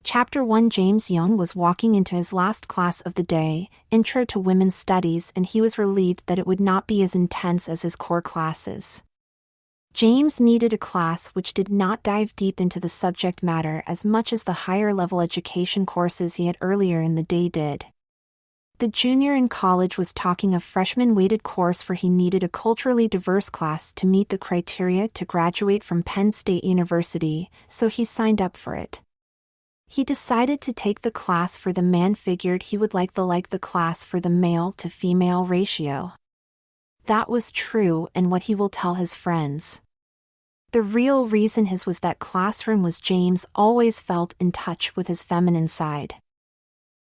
Chapter 1. James Young was walking into his last class of the day, Intro to Women's Studies, and he was relieved that it would not be as intense as his core classes. James needed a class which did not dive deep into the subject matter as much as the higher-level education courses he had earlier in the day did. The junior in college was taking a freshman-weighted course for he needed a culturally diverse class to meet the criteria to graduate from Penn State University, so he signed up for it. He decided to take the class for the man, figured he would like the class for the male-to-female ratio. That was true, and what he will tell his friends. The real reason his was that classroom was James always felt in touch with his feminine side.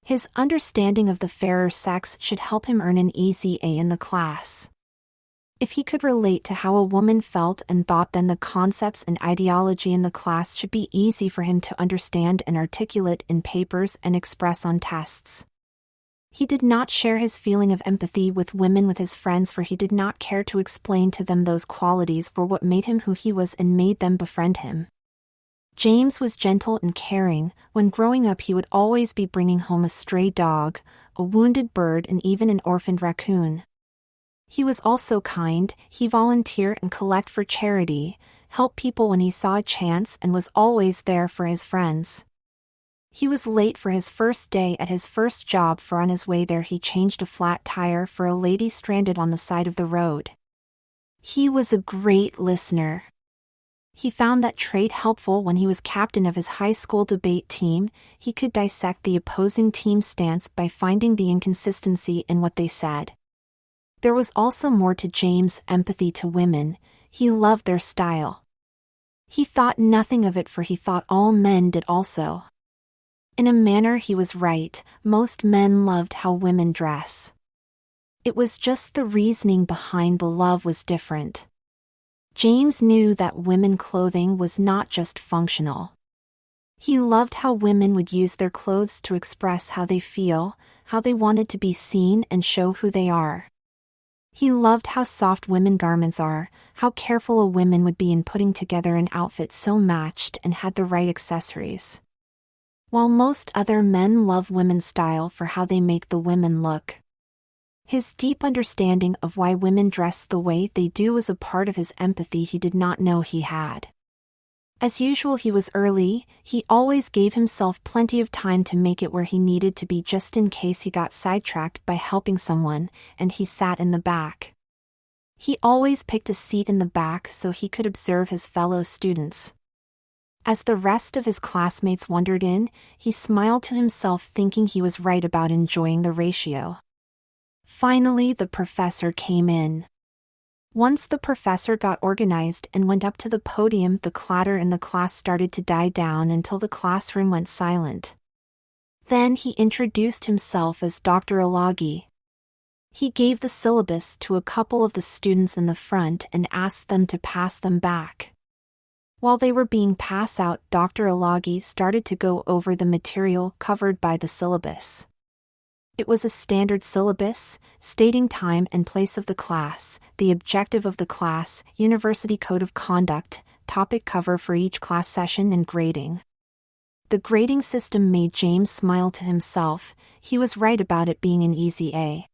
His understanding of the fairer sex should help him earn an easy A in the class. If he could relate to how a woman felt and thought, then the concepts and ideology in the class should be easy for him to understand and articulate in papers and express on tests. He did not share his feeling of empathy with women with his friends, for he did not care to explain to them those qualities were what made him who he was and made them befriend him. James was gentle and caring. When growing up, he would always be bringing home a stray dog, a wounded bird, and even an orphaned raccoon. He was also kind. He volunteered and collect for charity, helped people when he saw a chance, and was always there for his friends. He was late for his first day at his first job, for on his way there he changed a flat tire for a lady stranded on the side of the road. He was a great listener. He found that trait helpful when he was captain of his high school debate team. He could dissect the opposing team's stance by finding the inconsistency in what they said. There was also more to James' empathy to women. He loved their style. He thought nothing of it, for he thought all men did also. In a manner he was right. Most men loved how women dress. It was just the reasoning behind the love was different. James knew that women clothing was not just functional. He loved how women would use their clothes to express how they feel, how they wanted to be seen and show who they are. He loved how soft women garments are, how careful a woman would be in putting together an outfit so matched and had the right accessories. While most other men love women's style for how they make the women look. His deep understanding of why women dress the way they do was a part of his empathy he did not know he had. As usual, he was early. He always gave himself plenty of time to make it where he needed to be, just in case he got sidetracked by helping someone, and he sat in the back. He always picked a seat in the back so he could observe his fellow students. As the rest of his classmates wandered in, he smiled to himself, thinking he was right about enjoying the ratio. Finally, the professor came in. Once the professor got organized and went up to the podium, the clatter in the class started to die down until the classroom went silent. Then he introduced himself as Dr. Alagi. He gave the syllabus to a couple of the students in the front and asked them to pass them back. While they were being passed out, Dr. Alagi started to go over the material covered by the syllabus. It was a standard syllabus, stating time and place of the class, the objective of the class, university code of conduct, topic cover for each class session, and grading. The grading system made James smile to himself. He was right about it being an easy A.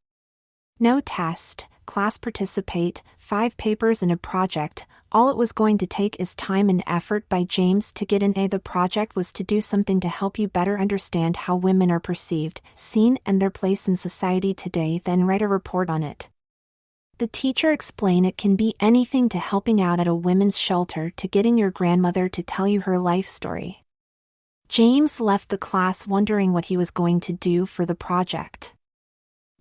No test, class participate, 5 papers and a project. All it was going to take is time and effort by James to get an A. The project was to do something to help you better understand how women are perceived, seen, and their place in society today, then write a report on it. The teacher explained it can be anything to helping out at a women's shelter to getting your grandmother to tell you her life story. James left the class wondering what he was going to do for the project.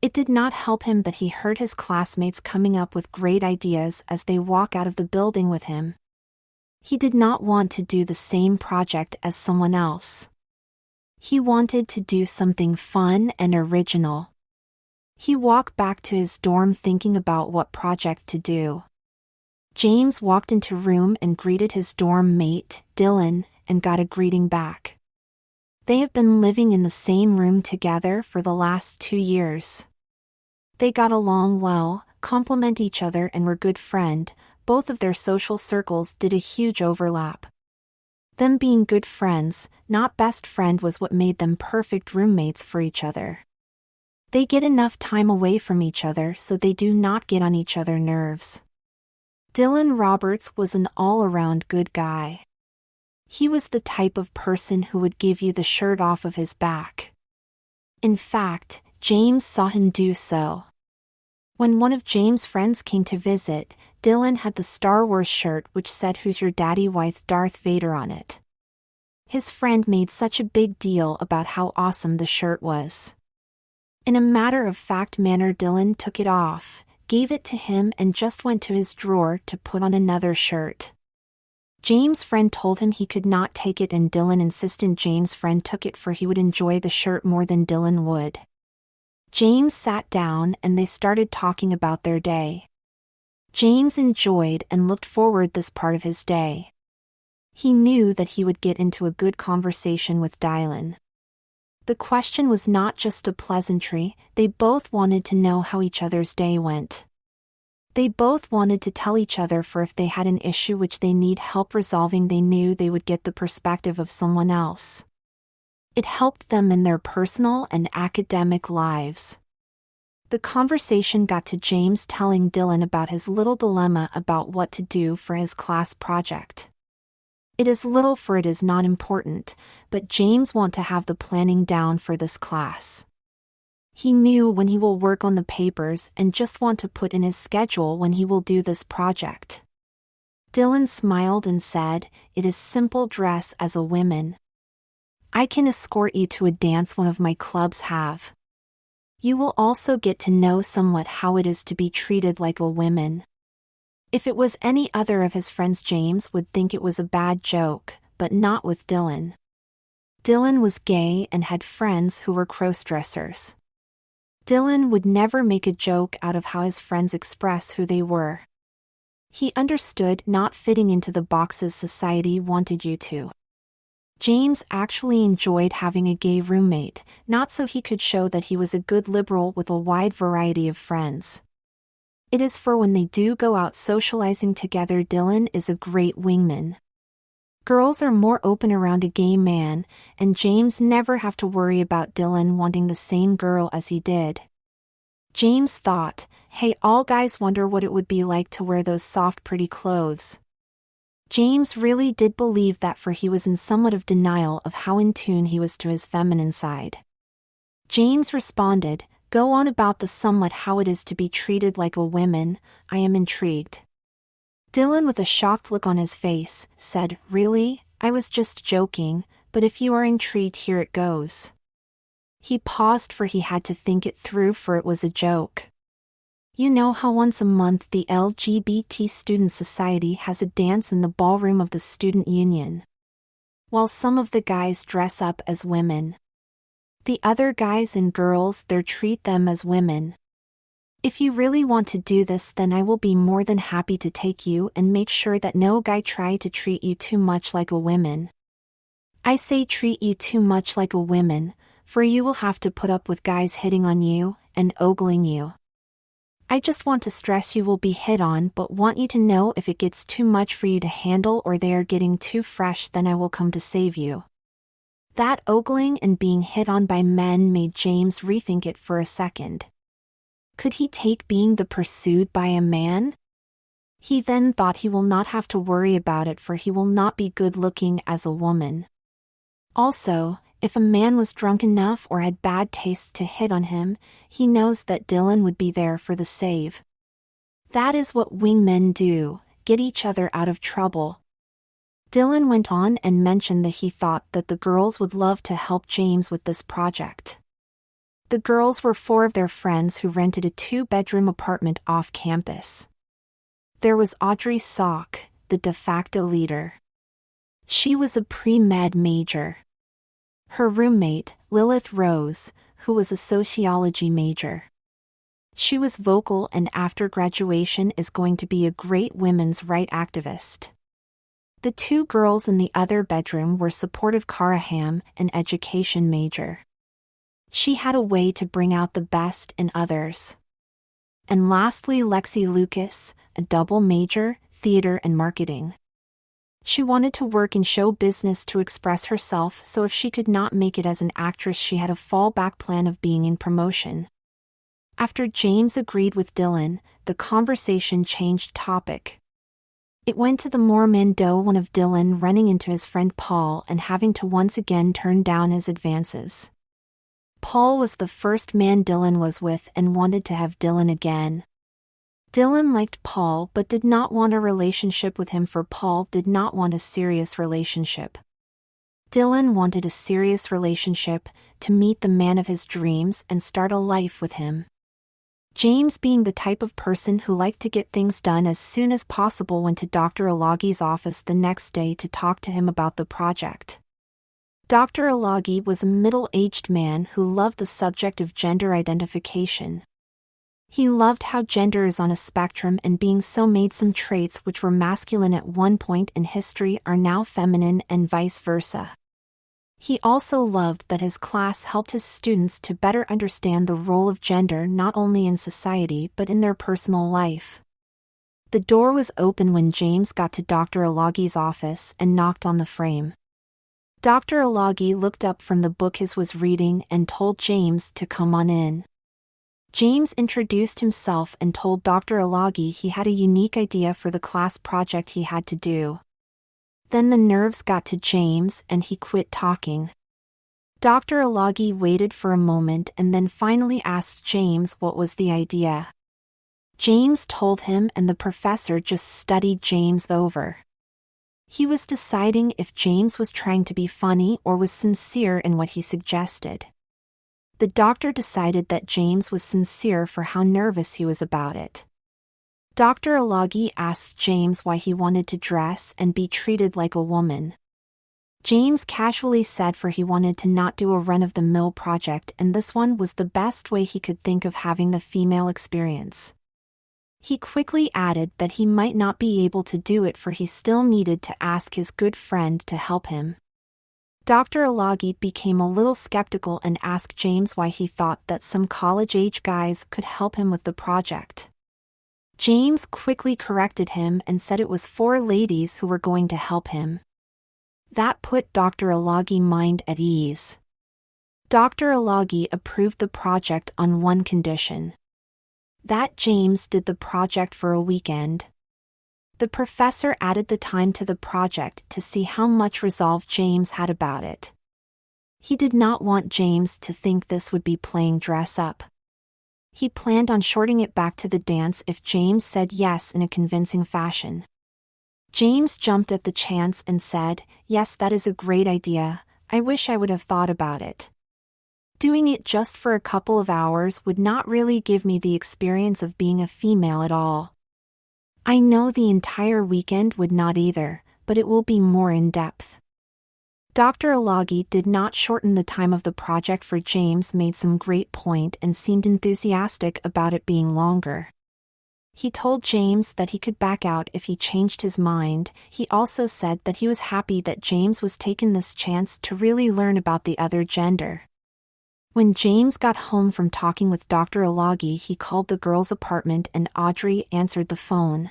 It did not help him that he heard his classmates coming up with great ideas as they walk out of the building with him. He did not want to do the same project as someone else. He wanted to do something fun and original. He walked back to his dorm thinking about what project to do. James walked into room and greeted his dorm mate, Dylan, and got a greeting back. They have been living in the same room together for the last 2 years. They got along well, complement each other, and were good friends. Both of their social circles did a huge overlap. Them being good friends, not best friend, was what made them perfect roommates for each other. They get enough time away from each other so they do not get on each other's nerves. Dylan Roberts was an all-around good guy. He was the type of person who would give you the shirt off of his back. In fact, James saw him do so. When one of James' friends came to visit, Dylan had the Star Wars shirt which said "Who's your daddy" with Darth Vader on it. His friend made such a big deal about how awesome the shirt was. In a matter-of-fact manner, Dylan took it off, gave it to him, and just went to his drawer to put on another shirt. James' friend told him he could not take it, and Dylan insisted James' friend took it, for he would enjoy the shirt more than Dylan would. James sat down and they started talking about their day. James enjoyed and looked forward this part of his day. He knew that he would get into a good conversation with Dylan. The question was not just a pleasantry, they both wanted to know how each other's day went. They both wanted to tell each other, for if they had an issue which they need help resolving, they knew they would get the perspective of someone else. It helped them in their personal and academic lives. The conversation got to James telling Dylan about his little dilemma about what to do for his class project. It is little, for it is not important, but James want to have the planning down for this class. He knew when he will work on the papers and just want to put in his schedule when he will do this project. Dylan smiled and said, "It is simple, dress as a woman. I can escort you to a dance one of my clubs have. You will also get to know somewhat how it is to be treated like a woman." If it was any other of his friends, James would think it was a bad joke, but not with Dylan. Dylan was gay and had friends who were crossdressers. Dylan would never make a joke out of how his friends express who they were. He understood not fitting into the boxes society wanted you to. James actually enjoyed having a gay roommate, not so he could show that he was a good liberal with a wide variety of friends. It is for when they do go out socializing together. Dylan is a great wingman. Girls are more open around a gay man, and James never have to worry about Dylan wanting the same girl as he did. James thought, hey, all guys wonder what it would be like to wear those soft, pretty clothes. James really did believe that, for he was in somewhat of denial of how in tune he was to his feminine side. James responded, "Go on about the somewhat how it is to be treated like a woman, I am intrigued." Dylan, with a shocked look on his face, said, "Really? I was just joking, but if you are intrigued, here it goes." He paused, for he had to think it through, for it was a joke. You know how once a month the LGBT Student Society has a dance in the ballroom of the student union? While some of the guys dress up as women, the other guys and girls there treat them as women. If you really want to do this, then I will be more than happy to take you and make sure that no guy try to treat you too much like a woman. I say treat you too much like a woman, for you will have to put up with guys hitting on you and ogling you. I just want to stress you will be hit on, but want you to know if it gets too much for you to handle or they are getting too fresh, then I will come to save you. That ogling and being hit on by men made James rethink it for a second. Could he take being the pursued by a man? He then thought he will not have to worry about it, for he will not be good looking as a woman. Also, if a man was drunk enough or had bad taste to hit on him, he knows that Dylan would be there for the save. That is what wingmen do, get each other out of trouble. Dylan went on and mentioned that he thought that the girls would love to help James with this project. The girls were 4 of their friends who rented a 2-bedroom apartment off campus. There was Audrey Salk, the de facto leader. She was a pre-med major. Her roommate, Lilith Rose, who was a sociology major. She was vocal and after graduation is going to be a great women's rights activist. The 2 girls in the other bedroom were supportive Caraham, an education major. She had a way to bring out the best in others. And lastly, Lexi Lucas, a double major, theater and marketing. She wanted to work in show business to express herself, so if she could not make it as an actress, she had a fallback plan of being in promotion. After James agreed with Dylan, the conversation changed topic. It went to the more mundane one of Dylan running into his friend Paul and having to once again turn down his advances. Paul was the first man Dylan was with and wanted to have Dylan again. Dylan liked Paul but did not want a relationship with him, for Paul did not want a serious relationship. Dylan wanted a serious relationship, to meet the man of his dreams and start a life with him. James, being the type of person who liked to get things done as soon as possible, went to Dr. Alagi's office the next day to talk to him about the project. Dr. Alagi was a middle-aged man who loved the subject of gender identification. He loved how gender is on a spectrum, and being so made some traits which were masculine at one point in history are now feminine, and vice versa. He also loved that his class helped his students to better understand the role of gender not only in society but in their personal life. The door was open when James got to Dr. Alagi's office and knocked on the frame. Dr. Alagi looked up from the book he was reading and told James to come on in. James introduced himself and told Dr. Alagi he had a unique idea for the class project he had to do. Then the nerves got to James and he quit talking. Dr. Alagi waited for a moment and then finally asked James what was the idea. James told him, and the professor just studied James over. He was deciding if James was trying to be funny or was sincere in what he suggested. The doctor decided that James was sincere for how nervous he was about it. Dr. Alagi asked James why he wanted to dress and be treated like a woman. James casually said for he wanted to not do a run-of-the-mill project, and this one was the best way he could think of having the female experience. He quickly added that he might not be able to do it, for he still needed to ask his good friend to help him. Dr. Alagi became a little skeptical and asked James why he thought that some college-age guys could help him with the project. James quickly corrected him and said it was 4 ladies who were going to help him. That put Dr. Alagi's mind at ease. Dr. Alagi approved the project on one condition: that James did the project for a weekend. The professor added the time to the project to see how much resolve James had about it. He did not want James to think this would be playing dress up. He planned on shorting it back to the dance if James said yes in a convincing fashion. James jumped at the chance and said, "Yes, that is a great idea. I wish I would have thought about it. Doing it just for a couple of hours would not really give me the experience of being a female at all. I know the entire weekend would not either, but it will be more in-depth." Dr. Alagi did not shorten the time of the project, for James made some great point and seemed enthusiastic about it being longer. He told James that he could back out if he changed his mind. He also said that he was happy that James was taking this chance to really learn about the other gender. When James got home from talking with Dr. Alagi, he called the girls' apartment and Audrey answered the phone.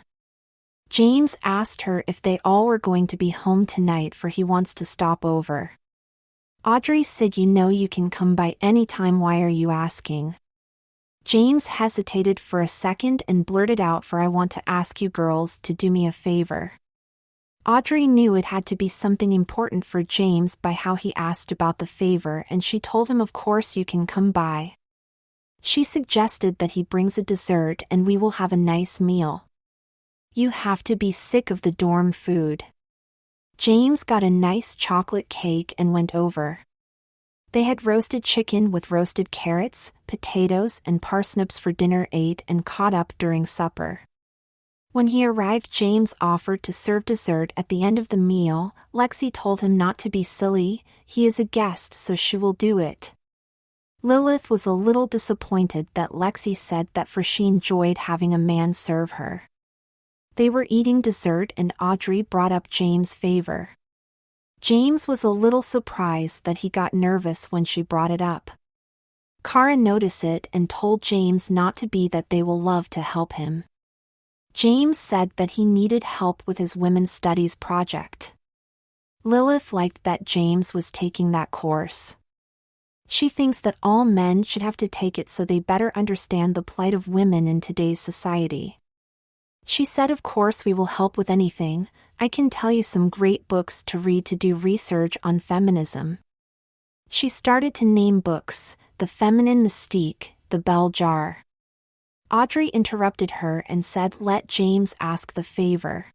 James asked her if they all were going to be home tonight, for he wants to stop over. Audrey said, "You know you can come by any time, why are you asking?" James hesitated for a second and blurted out, "For I want to ask you girls to do me a favor." Audrey knew it had to be something important for James by how he asked about the favor, and she told him of course you can come by. She suggested that he brings a dessert and we will have a nice meal. You have to be sick of the dorm food. James got a nice chocolate cake and went over. They had roasted chicken with roasted carrots, potatoes, and parsnips for dinner, ate and caught up during supper. When he arrived, James offered to serve dessert at the end of the meal. Lexi told him not to be silly, he is a guest so she will do it. Lilith was a little disappointed that Lexi said that, for she enjoyed having a man serve her. They were eating dessert and Audrey brought up James' favor. James was a little surprised that he got nervous when she brought it up. Kara noticed it and told James not to be, that they will love to help him. James said that he needed help with his women's studies project. Lilith liked that James was taking that course. She thinks that all men should have to take it so they better understand the plight of women in today's society. She said, of course we will help with anything. I can tell you some great books to read to do research on feminism. She started to name books: The Feminine Mystique, The Bell Jar. Audrey interrupted her and said, let James ask the favor.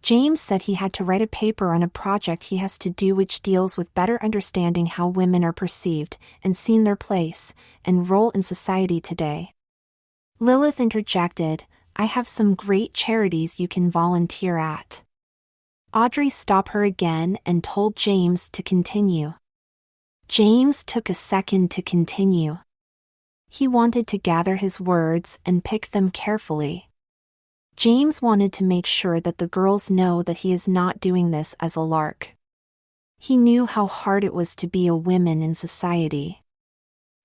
James said he had to write a paper on a project he has to do which deals with better understanding how women are perceived and seen their place and role in society today. Lilith interjected, I have some great charities you can volunteer at. Audrey stopped her again and told James to continue. James took a second to continue. He wanted to gather his words and pick them carefully. James wanted to make sure that the girls know that he is not doing this as a lark. He knew how hard it was to be a woman in society.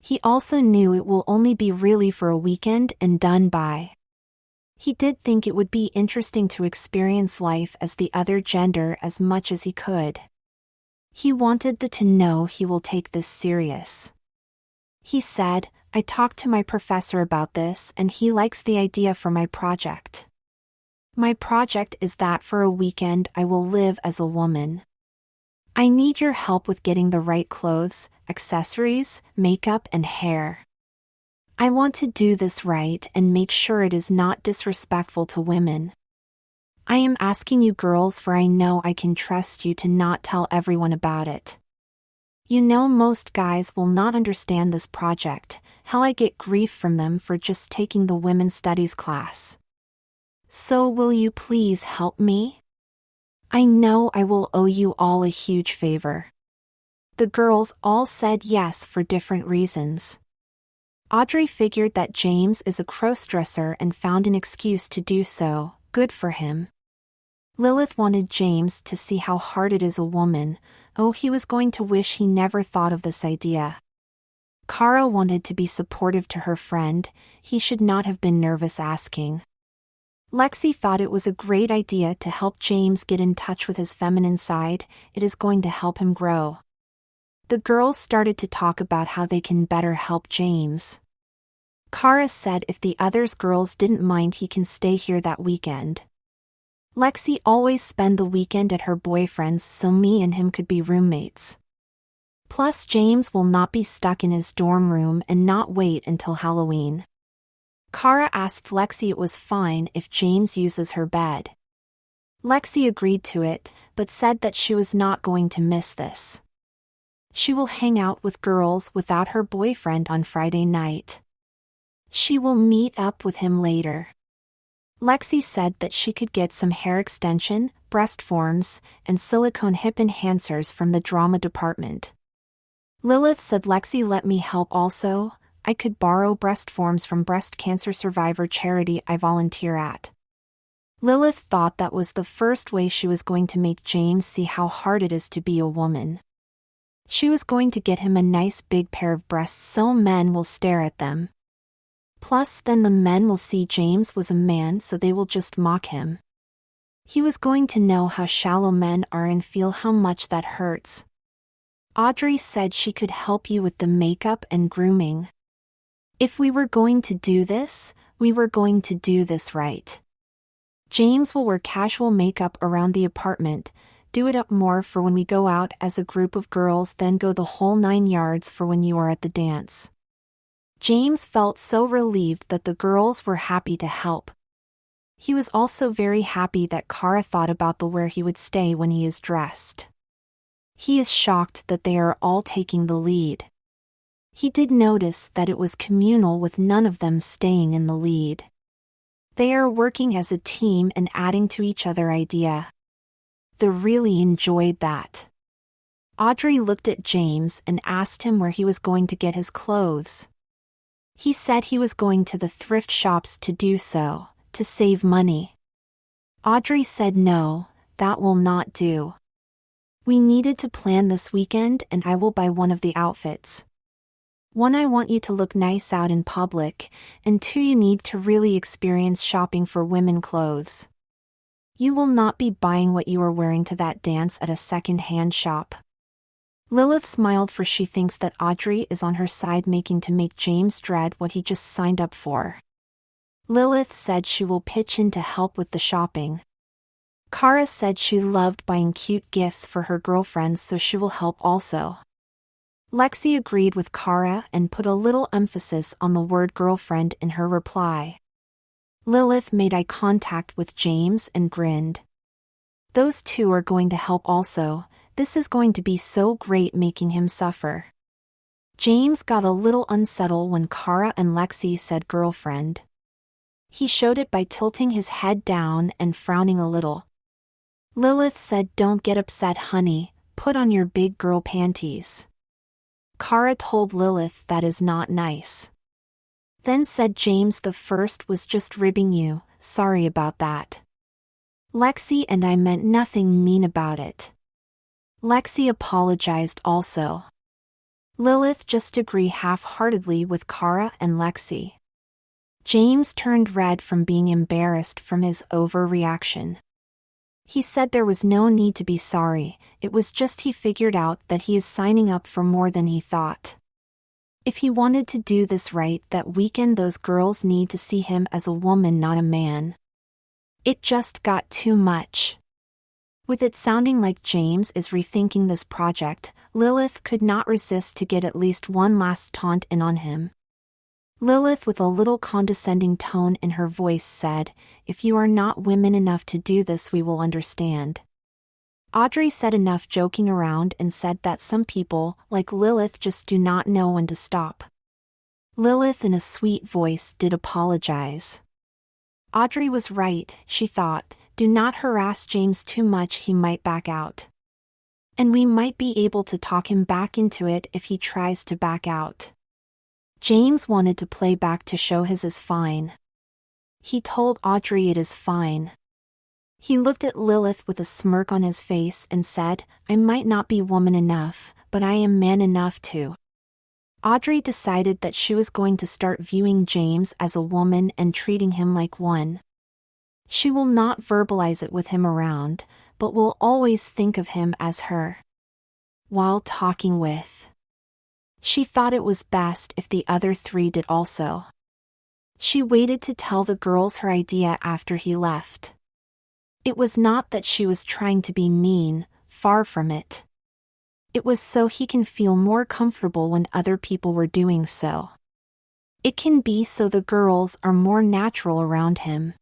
He also knew it will only be really for a weekend and done by. He did think it would be interesting to experience life as the other gender as much as he could. He wanted them to know he will take this serious. He said, I talked to my professor about this and he likes the idea for my project. My project is that for a weekend I will live as a woman. I need your help with getting the right clothes, accessories, makeup, and hair. I want to do this right and make sure it is not disrespectful to women. I am asking you girls for I know I can trust you to not tell everyone about it. You know most guys will not understand this project, hell I get grief from them for just taking the women's studies class. So will you please help me? I know I will owe you all a huge favor. The girls all said yes for different reasons. Audrey figured that James is a crossdresser and found an excuse to do so, good for him. Lilith wanted James to see how hard it is a woman. Oh, he was going to wish he never thought of this idea. Kara wanted to be supportive to her friend, he should not have been nervous asking. Lexi thought it was a great idea to help James get in touch with his feminine side, it is going to help him grow. The girls started to talk about how they can better help James. Kara said if the others girls didn't mind he can stay here that weekend. Lexi always spend the weekend at her boyfriend's so me and him could be roommates. Plus James will not be stuck in his dorm room and not wait until Halloween. Kara asked Lexi it was fine if James uses her bed. Lexi agreed to it, but said that she was not going to miss this. She will hang out with girls without her boyfriend on Friday night. She will meet up with him later. Lexi said that she could get some hair extension, breast forms, and silicone hip enhancers from the drama department. Lilith said Lexi let me help also, I could borrow breast forms from breast cancer survivor charity I volunteer at. Lilith thought that was the first way she was going to make James see how hard it is to be a woman. She was going to get him a nice big pair of breasts so men will stare at them. Plus then the men will see James was a man so they will just mock him. He was going to know how shallow men are and feel how much that hurts. Audrey said she could help you with the makeup and grooming. If we were going to do this, we were going to do this right. James will wear casual makeup around the apartment, do it up more for when we go out as a group of girls, then go the whole 9 yards for when you are at the dance. James felt so relieved that the girls were happy to help. He was also very happy that Kara thought about the where he would stay when he is dressed. He is shocked that they are all taking the lead. He did notice that it was communal with none of them staying in the lead. They are working as a team and adding to each other idea. They really enjoyed that. Audrey looked at James and asked him where he was going to get his clothes. He said he was going to the thrift shops to do so, to save money. Audrey said no, that will not do. We needed to plan this weekend and I will buy one of the outfits. 1. I want you to look nice out in public, and 2. You need to really experience shopping for women clothes. You will not be buying what you are wearing to that dance at a second-hand shop. Lilith smiled, for she thinks that Audrey is on her side, making James dread what he just signed up for. Lilith said she will pitch in to help with the shopping. Kara said she loved buying cute gifts for her girlfriends, so she will help also. Lexi agreed with Kara and put a little emphasis on the word girlfriend in her reply. Lilith made eye contact with James and grinned. Those two are going to help also. This is going to be so great, making him suffer. James got a little unsettled when Kara and Lexi said girlfriend. He showed it by tilting his head down and frowning a little. Lilith said, "Don't get upset, honey. Put on your big girl panties." Kara told Lilith that is not nice. Then said James, "The first was just ribbing you, sorry about that." Lexi and I meant nothing mean about it. Lexi apologized also. Lilith just agreed half-heartedly with Kara and Lexi. James turned red from being embarrassed from his overreaction. He said there was no need to be sorry, it was just he figured out that he is signing up for more than he thought. If he wanted to do this right that weekend, those girls need to see him as a woman, not a man. It just got too much. With it sounding like James is rethinking this project, Lilith could not resist to get at least one last taunt in on him. Lilith, with a little condescending tone in her voice, said, "If you are not women enough to do this, we will understand." Audrey said enough joking around and said that some people, like Lilith, just do not know when to stop. Lilith, in a sweet voice, did apologize. Audrey was right, she thought. Do not harass James too much, he might back out. And we might be able to talk him back into it if he tries to back out. James wanted to play back to show his is fine. He told Audrey it is fine. He looked at Lilith with a smirk on his face and said, "I might not be woman enough, but I am man enough too." Audrey decided that she was going to start viewing James as a woman and treating him like one. She will not verbalize it with him around, but will always think of him as her. While talking with. She thought it was best if the other three did also. She waited to tell the girls her idea after he left. It was not that she was trying to be mean, far from it. It was so he can feel more comfortable when other people were doing so. It can be so the girls are more natural around him.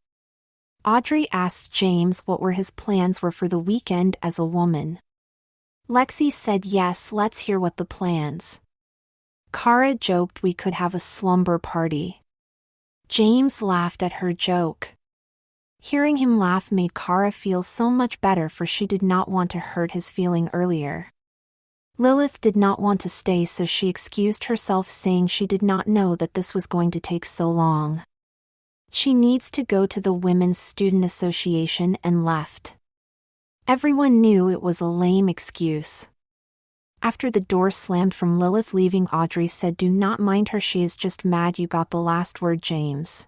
Audrey asked James what his plans were for the weekend as a woman. Lexi said, "Yes, let's hear what the plans." Kara joked we could have a slumber party. James laughed at her joke. Hearing him laugh made Kara feel so much better, for she did not want to hurt his feeling earlier. Lilith did not want to stay, so she excused herself, saying she did not know that this was going to take so long. She needs to go to the Women's Student Association, and left. Everyone knew it was a lame excuse. After the door slammed from Lilith leaving, Audrey said, "Do not mind her, she is just mad you got the last word, James."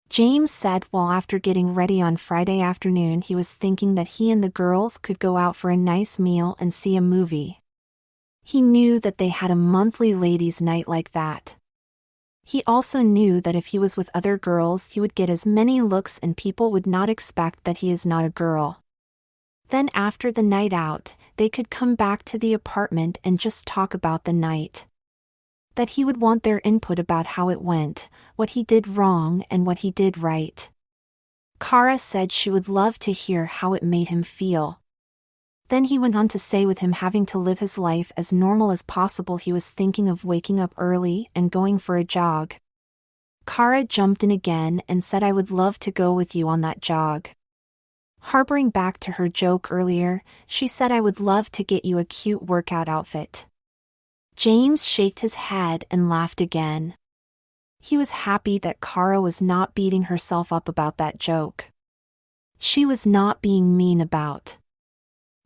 James said while after getting ready on Friday afternoon he was thinking that he and the girls could go out for a nice meal and see a movie. He knew that they had a monthly ladies' night like that. He also knew that if he was with other girls he would get as many looks and people would not expect that he is not a girl. Then after the night out, they could come back to the apartment and just talk about the night. That he would want their input about how it went, what he did wrong and what he did right. Kara said she would love to hear how it made him feel. Then he went on to say with him having to live his life as normal as possible, he was thinking of waking up early and going for a jog. Kara jumped in again and said, "I would love to go with you on that jog." Harboring back to her joke earlier, she said, "I would love to get you a cute workout outfit." James shook his head and laughed again. He was happy that Kara was not beating herself up about that joke. She was not being mean about.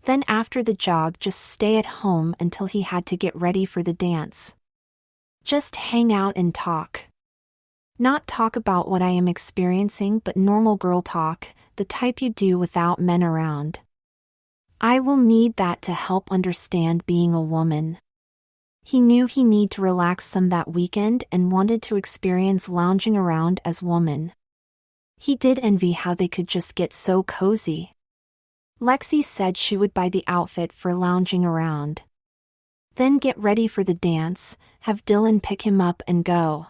Then after the jog, just stay at home until he had to get ready for the dance. Just hang out and talk. Not talk about what I am experiencing, but normal girl talk, the type you do without men around. I will need that to help understand being a woman. He knew he needed to relax some that weekend and wanted to experience lounging around as woman. He did envy how they could just get so cozy. Lexi said she would buy the outfit for lounging around. Then get ready for the dance, have Dylan pick him up and go.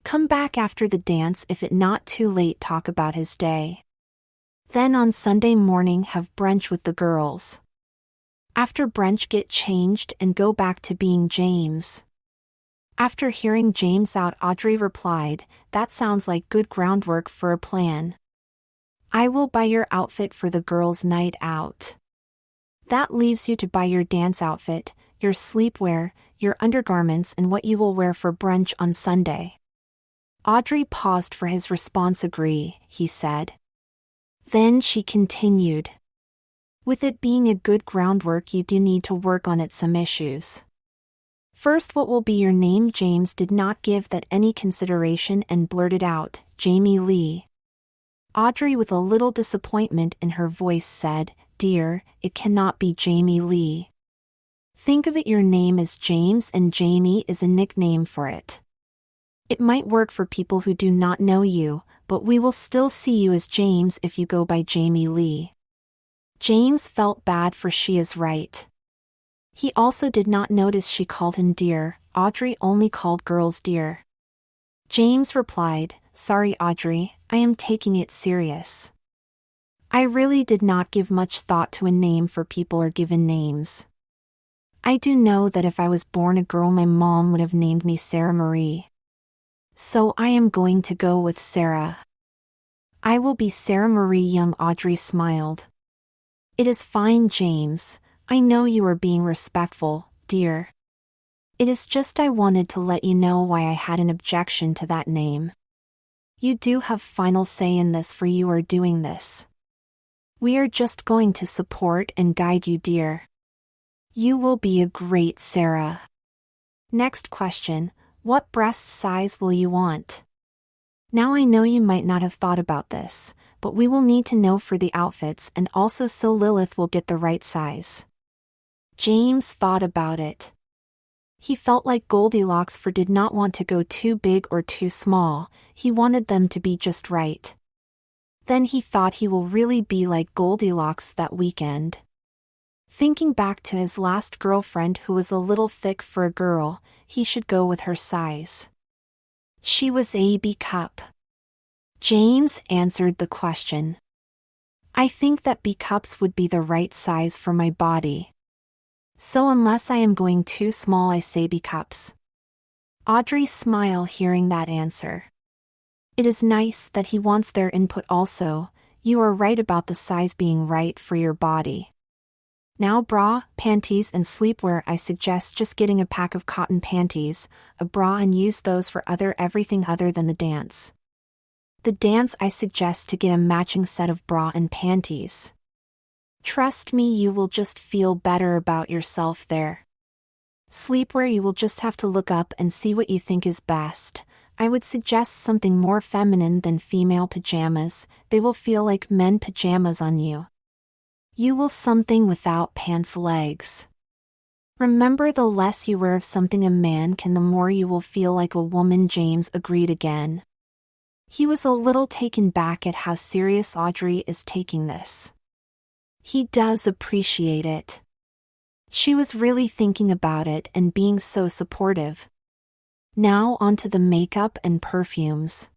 Come back after the dance if it not too late, talk about his day. Then on Sunday morning have brunch with the girls. After brunch get changed and go back to being James. After hearing James out, Audrey replied, "That sounds like good groundwork for a plan. I will buy your outfit for the girls' night out. That leaves you to buy your dance outfit, your sleepwear, your undergarments and what you will wear for brunch on Sunday." Audrey paused for his response. "Agree," he said. Then she continued. "With it being a good groundwork, you do need to work on it some issues. First, what will be your name?" James did not give that any consideration and blurted out, "Jamie Lee." Audrey, with a little disappointment in her voice, said, "Dear, it cannot be Jamie Lee. Think of it, your name is James and Jamie is a nickname for it. It might work for people who do not know you, but we will still see you as James if you go by Jamie Lee." James felt bad, for she is right. He also did not notice she called him dear. Audrey only called girls dear. James replied, "Sorry Audrey, I am taking it serious. I really did not give much thought to a name for people or given names. I do know that if I was born a girl, my mom would have named me Sarah Marie. So I am going to go with Sarah. I will be Sarah Marie Young." Audrey smiled. "It is fine, James. I know you are being respectful, dear. It is just I wanted to let you know why I had an objection to that name. You do have final say in this, for you are doing this. We are just going to support and guide you, dear. You will be a great Sarah." Next question. What breast size will you want? Now I know you might not have thought about this, but we will need to know for the outfits and also so Lilith will get the right size. James thought about it. He felt like Goldilocks, for did not want to go too big or too small, he wanted them to be just right. Then he thought he will really be like Goldilocks that weekend. Thinking back to his last girlfriend who was a little thick for a girl, he should go with her size. She was a B cup. James answered the question. "I think that B cups would be the right size for my body. So unless I am going too small, I say B cups." Audrey smiled hearing that answer. It is nice that he wants their input also. You are right about the size being right for your body. Now bra, panties and sleepwear, I suggest just getting a pack of cotton panties, a bra, and use those for everything other than the dance. The dance, I suggest to get a matching set of bra and panties. Trust me, you will just feel better about yourself there. Sleepwear, you will just have to look up and see what you think is best. I would suggest something more feminine than female pajamas. They will feel like men pajamas on you. You will something without pants legs. Remember, the less you wear of something a man can, the more you will feel like a woman. James agreed again. He was a little taken back at how serious Audrey is taking this. He does appreciate it. She was really thinking about it and being so supportive. Now onto the makeup and perfumes.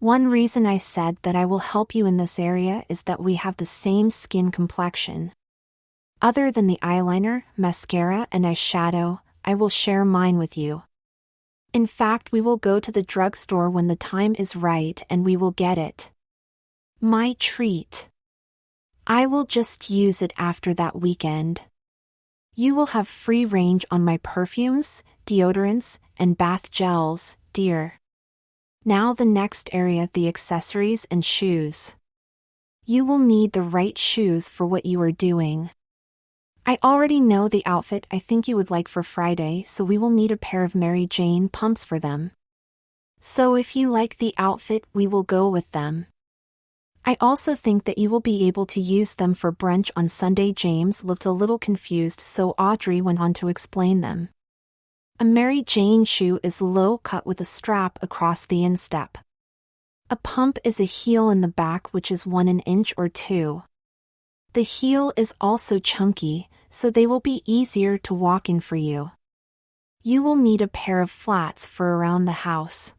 One reason I said that I will help you in this area is that we have the same skin complexion. Other than the eyeliner, mascara and eyeshadow, I will share mine with you. In fact, we will go to the drugstore when the time is right and we will get it. My treat. I will just use it after that weekend. You will have free range on my perfumes, deodorants, and bath gels, dear. Now the next area, the accessories and shoes. You will need the right shoes for what you are doing. I already know the outfit I think you would like for Friday, so we will need a pair of Mary Jane pumps for them. So if you like the outfit, we will go with them. I also think that you will be able to use them for brunch on Sunday. James looked a little confused, so Audrey went on to explain them. A Mary Jane shoe is low cut with a strap across the instep. A pump is a heel in the back which is 1 inch or 2. The heel is also chunky, so they will be easier to walk in for you. You will need a pair of flats for around the house.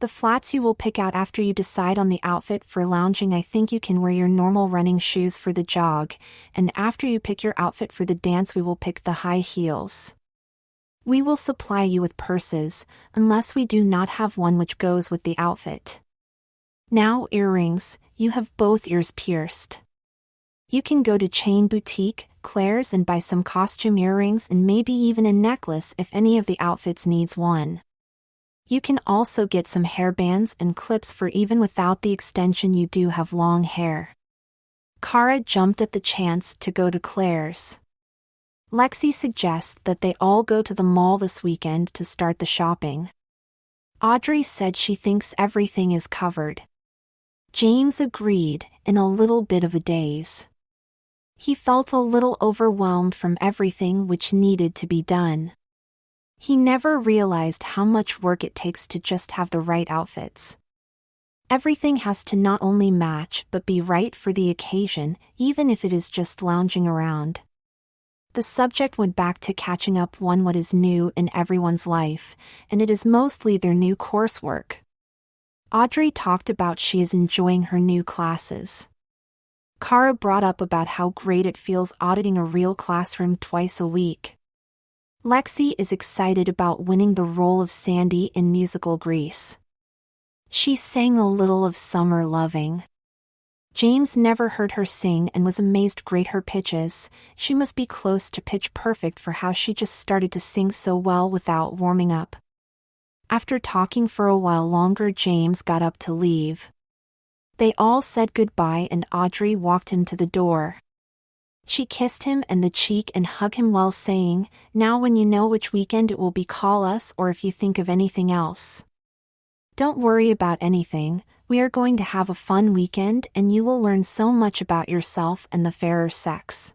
The flats you will pick out after you decide on the outfit for lounging. I think you can wear your normal running shoes for the jog, and after you pick your outfit for the dance we will pick the high heels. We will supply you with purses, unless we do not have one which goes with the outfit. Now earrings, you have both ears pierced. You can go to Chain Boutique, Claire's and buy some costume earrings and maybe even a necklace if any of the outfits needs one. You can also get some hairbands and clips for even without the extension you do have long hair. Cara jumped at the chance to go to Claire's. Lexi suggests that they all go to the mall this weekend to start the shopping. Audrey said she thinks everything is covered. James agreed, in a little bit of a daze. He felt a little overwhelmed from everything which needed to be done. He never realized how much work it takes to just have the right outfits. Everything has to not only match but be right for the occasion, even if it is just lounging around. The subject went back to catching up on what is new in everyone's life, and it is mostly their new coursework. Audrey talked about she is enjoying her new classes. Cara brought up about how great it feels auditing a real classroom twice a week. Lexi is excited about winning the role of Sandy in musical Grease. She sang a little of Summer Loving. James never heard her sing and was amazed great her pitches. She must be close to pitch perfect for how she just started to sing so well without warming up. After talking for a while longer, James got up to leave. They all said goodbye and Audrey walked him to the door. She kissed him on the cheek and hugged him while saying, "Now when you know which weekend it will be, call us, or if you think of anything else. Don't worry about anything, we are going to have a fun weekend and you will learn so much about yourself and the fairer sex.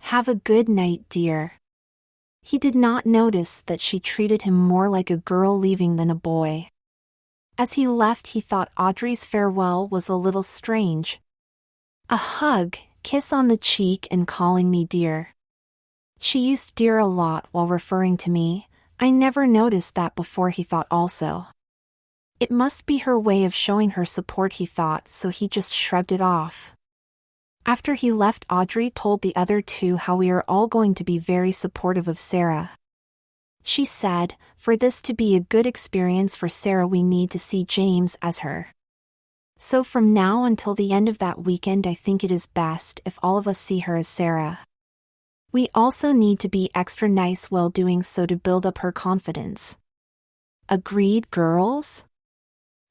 Have a good night, dear." He did not notice that she treated him more like a girl leaving than a boy. As he left, he thought Audrey's farewell was a little strange. A hug, kiss on the cheek and calling me dear. She used dear a lot while referring to me. I never noticed that before, he thought also. It must be her way of showing her support, he thought, so he just shrugged it off. After he left, Audrey told the other two how we are all going to be very supportive of Sarah. She said, for this to be a good experience for Sarah we need to see James as her. So from now until the end of that weekend I think it is best if all of us see her as Sarah. We also need to be extra nice while doing so to build up her confidence. Agreed, girls?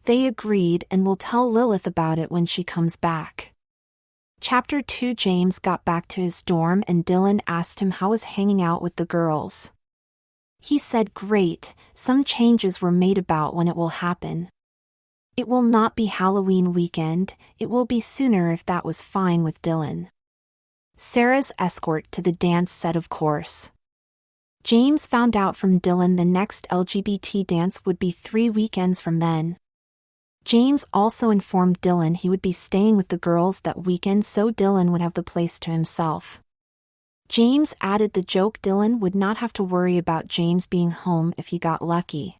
They agreed and will tell Lilith about it when she comes back. Chapter 2. James got back to his dorm and Dylan asked him how was hanging out with the girls. He said great, some changes were made about when it will happen. It will not be Halloween weekend, it will be sooner if that was fine with Dylan. Sarah's escort to the dance set, of course. James found out from Dylan the next LGBT dance would be 3 weekends from then. James also informed Dylan he would be staying with the girls that weekend so Dylan would have the place to himself. James added the joke Dylan would not have to worry about James being home if he got lucky.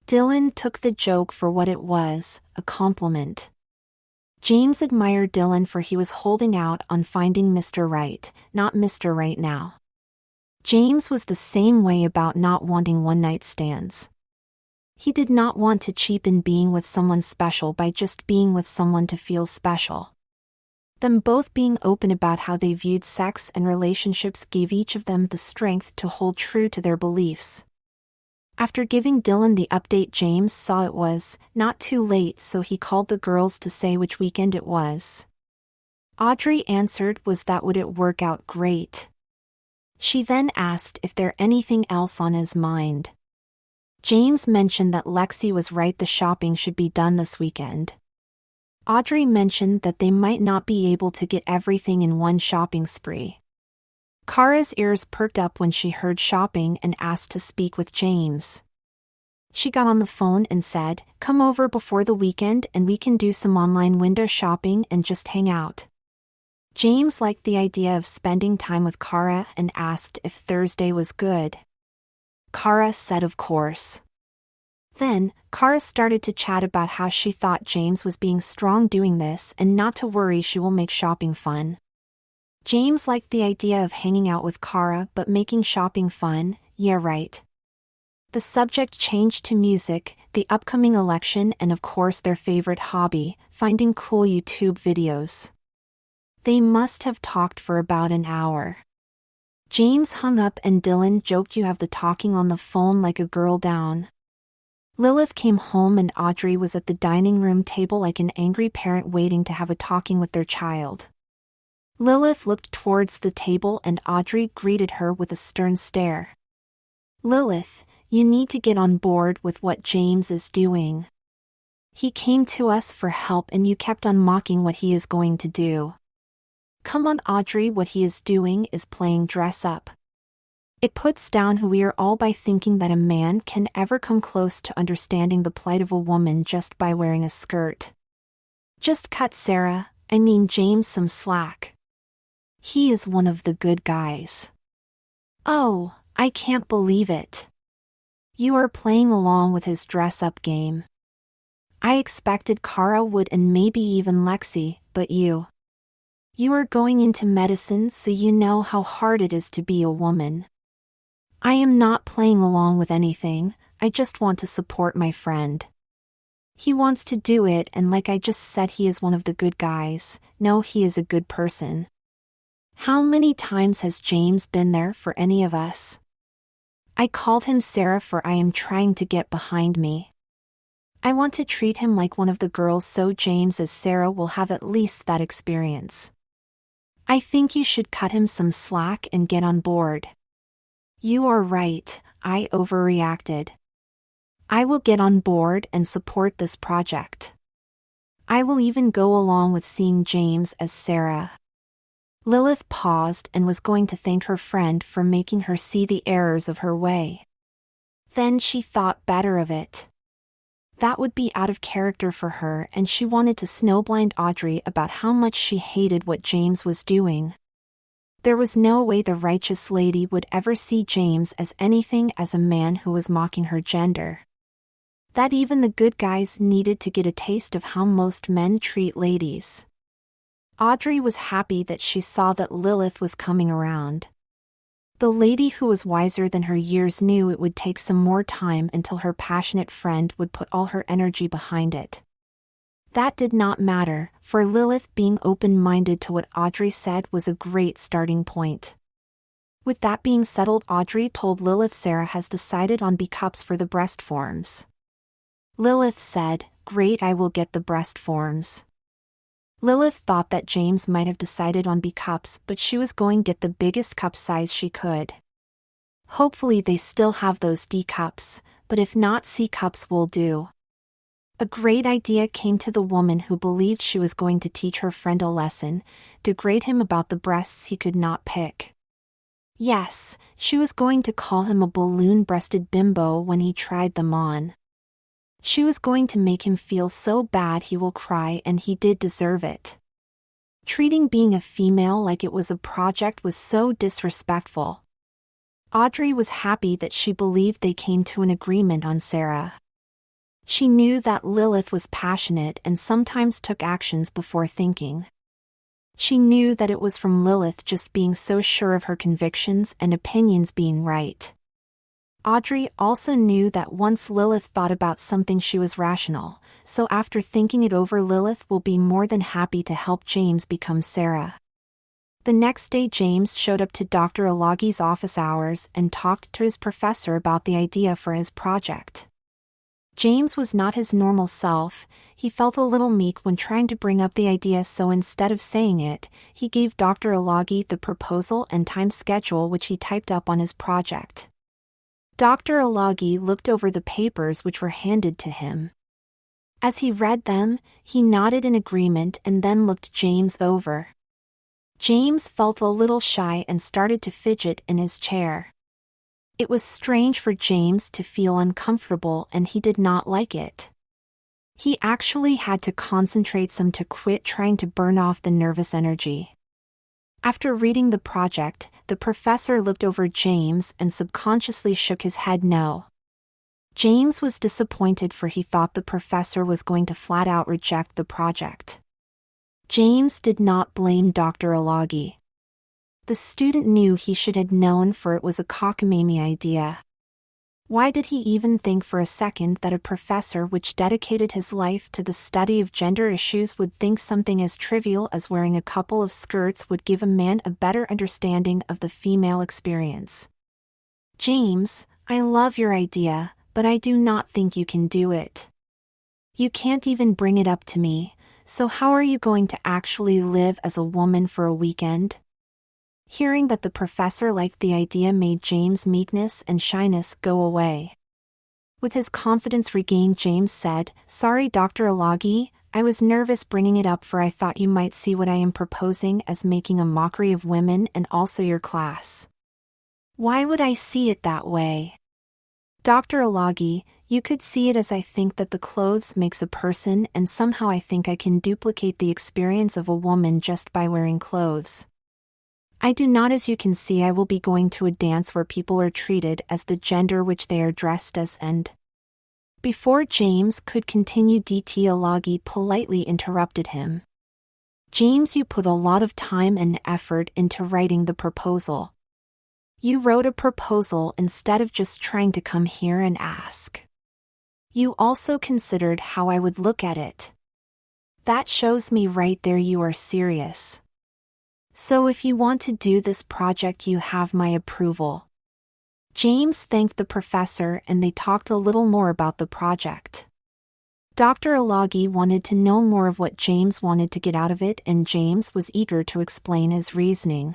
Dylan took the joke for what it was, a compliment. James admired Dylan for he was holding out on finding Mr. Right, not Mr. Right now. James was the same way about not wanting one-night stands. He did not want to cheapen being with someone special by just being with someone to feel special. Them both being open about how they viewed sex and relationships gave each of them the strength to hold true to their beliefs. After giving Dylan the update, James saw it was not too late, so he called the girls to say which weekend it was. Audrey answered that would it work out great. She then asked if there anything else on his mind. James mentioned that Lexi was right, the shopping should be done this weekend. Audrey mentioned that they might not be able to get everything in one shopping spree. Kara's ears perked up when she heard shopping and asked to speak with James. She got on the phone and said, "Come over before the weekend and we can do some online window shopping and just hang out." James liked the idea of spending time with Kara and asked if Thursday was good. Kara said of course. Then, Kara started to chat about how she thought James was being strong doing this and not to worry, she will make shopping fun. James liked the idea of hanging out with Kara but making shopping fun, yeah right. The subject changed to music, the upcoming election and of course their favorite hobby, finding cool YouTube videos. They must have talked for about an hour. James hung up and Dylan joked, "You have the talking on the phone like a girl down." Lilith came home and Audrey was at the dining room table like an angry parent waiting to have a talking with their child. Lilith looked towards the table and Audrey greeted her with a stern stare. "Lilith, you need to get on board with what James is doing. He came to us for help and you kept on mocking what he is going to do. Come on Audrey, what he is doing is playing dress up. It puts down who we are all by thinking that a man can ever come close to understanding the plight of a woman just by wearing a skirt. Just cut James some slack. He is one of the good guys." "Oh, I can't believe it. You are playing along with his dress-up game. I expected Kara would and maybe even Lexi, but you are going into medicine so you know how hard it is to be a woman. I am not playing along with anything, I just want to support my friend. He wants to do it and like I just said he is one of the good guys, no he is a good person. How many times has James been there for any of us? I called him Sarah for I am trying to get behind me. I want to treat him like one of the girls so James as Sarah will have at least that experience. I think you should cut him some slack and get on board." "You are right, I overreacted. I will get on board and support this project. I will even go along with seeing James as Sarah." Lilith paused and was going to thank her friend for making her see the errors of her way. Then she thought better of it. That would be out of character for her and she wanted to snowblind Audrey about how much she hated what James was doing. There was no way the righteous lady would ever see James as anything as a man who was mocking her gender. That even the good guys needed to get a taste of how most men treat ladies. Audrey was happy that she saw that Lilith was coming around. The lady who was wiser than her years knew it would take some more time until her passionate friend would put all her energy behind it. That did not matter, for Lilith being open-minded to what Audrey said was a great starting point. With that being settled, Audrey told Lilith Sarah has decided on B cups for the breast forms. Lilith said, "Great, I will get the breast forms." Lilith thought that James might have decided on B cups, but she was going to get the biggest cup size she could. Hopefully they still have those D cups, but if not, C cups will do. A great idea came to the woman who believed she was going to teach her friend a lesson, degrade him about the breasts he could not pick. Yes, she was going to call him a balloon-breasted bimbo when he tried them on. She was going to make him feel so bad he will cry, and he did deserve it. Treating being a female like it was a project was so disrespectful. Audrey was happy that she believed they came to an agreement on Sarah. She knew that Lilith was passionate and sometimes took actions before thinking. She knew that it was from Lilith just being so sure of her convictions and opinions being right. Audrey also knew that once Lilith thought about something she was rational, so after thinking it over, Lilith will be more than happy to help James become Sarah. The next day James showed up to Dr. Alagi's office hours and talked to his professor about the idea for his project. James was not his normal self. He felt a little meek when trying to bring up the idea, so instead of saying it, he gave Dr. Alagi the proposal and time schedule which he typed up on his project. Dr. Alagi looked over the papers which were handed to him. As he read them, he nodded in agreement and then looked James over. James felt a little shy and started to fidget in his chair. It was strange for James to feel uncomfortable, and he did not like it. He actually had to concentrate some to quit trying to burn off the nervous energy. After reading the project, the professor looked over James and subconsciously shook his head no. James was disappointed, for he thought the professor was going to flat out reject the project. James did not blame Dr. Alagi. The student knew he should have known, for it was a cockamamie idea. Why did he even think for a second that a professor which dedicated his life to the study of gender issues would think something as trivial as wearing a couple of skirts would give a man a better understanding of the female experience? James, I love your idea, but I do not think you can do it. You can't even bring it up to me, so how are you going to actually live as a woman for a weekend? Hearing that the professor liked the idea made James' meekness and shyness go away. With his confidence regained, James said, "Sorry, Dr. Alagi, I was nervous bringing it up, for I thought you might see what I am proposing as making a mockery of women and also your class." "Why would I see it that way?" "Dr. Alagi, you could see it as I think that the clothes makes a person, and somehow I think I can duplicate the experience of a woman just by wearing clothes. I do not. As you can see, I will be going to a dance where people are treated as the gender which they are dressed as, and..." Before James could continue, Dr. Alagi politely interrupted him. "James, you put a lot of time and effort into writing the proposal. You wrote a proposal instead of just trying to come here and ask. You also considered how I would look at it. That shows me right there you are serious. So if you want to do this project, you have my approval." James thanked the professor and they talked a little more about the project. Dr. Alagi wanted to know more of what James wanted to get out of it, and James was eager to explain his reasoning.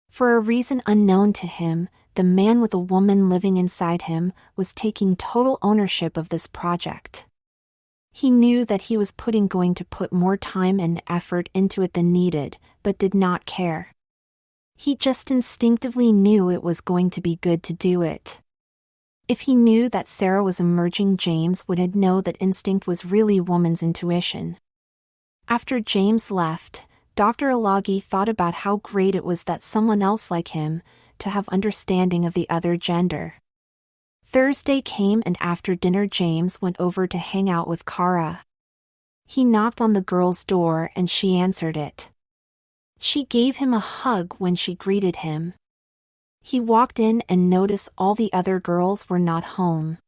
For a reason unknown to him, the man with a woman living inside him was taking total ownership of this project. He knew that he was going to put more time and effort into it than needed, but did not care. He just instinctively knew it was going to be good to do it. If he knew that Sarah was emerging, James would know that instinct was really woman's intuition. After James left, Dr. Alagi thought about how great it was that someone else like him to have understanding of the other gender. Thursday came, and after dinner James went over to hang out with Kara. He knocked on the girl's door and she answered it. She gave him a hug when she greeted him. He walked in and noticed all the other girls were not home.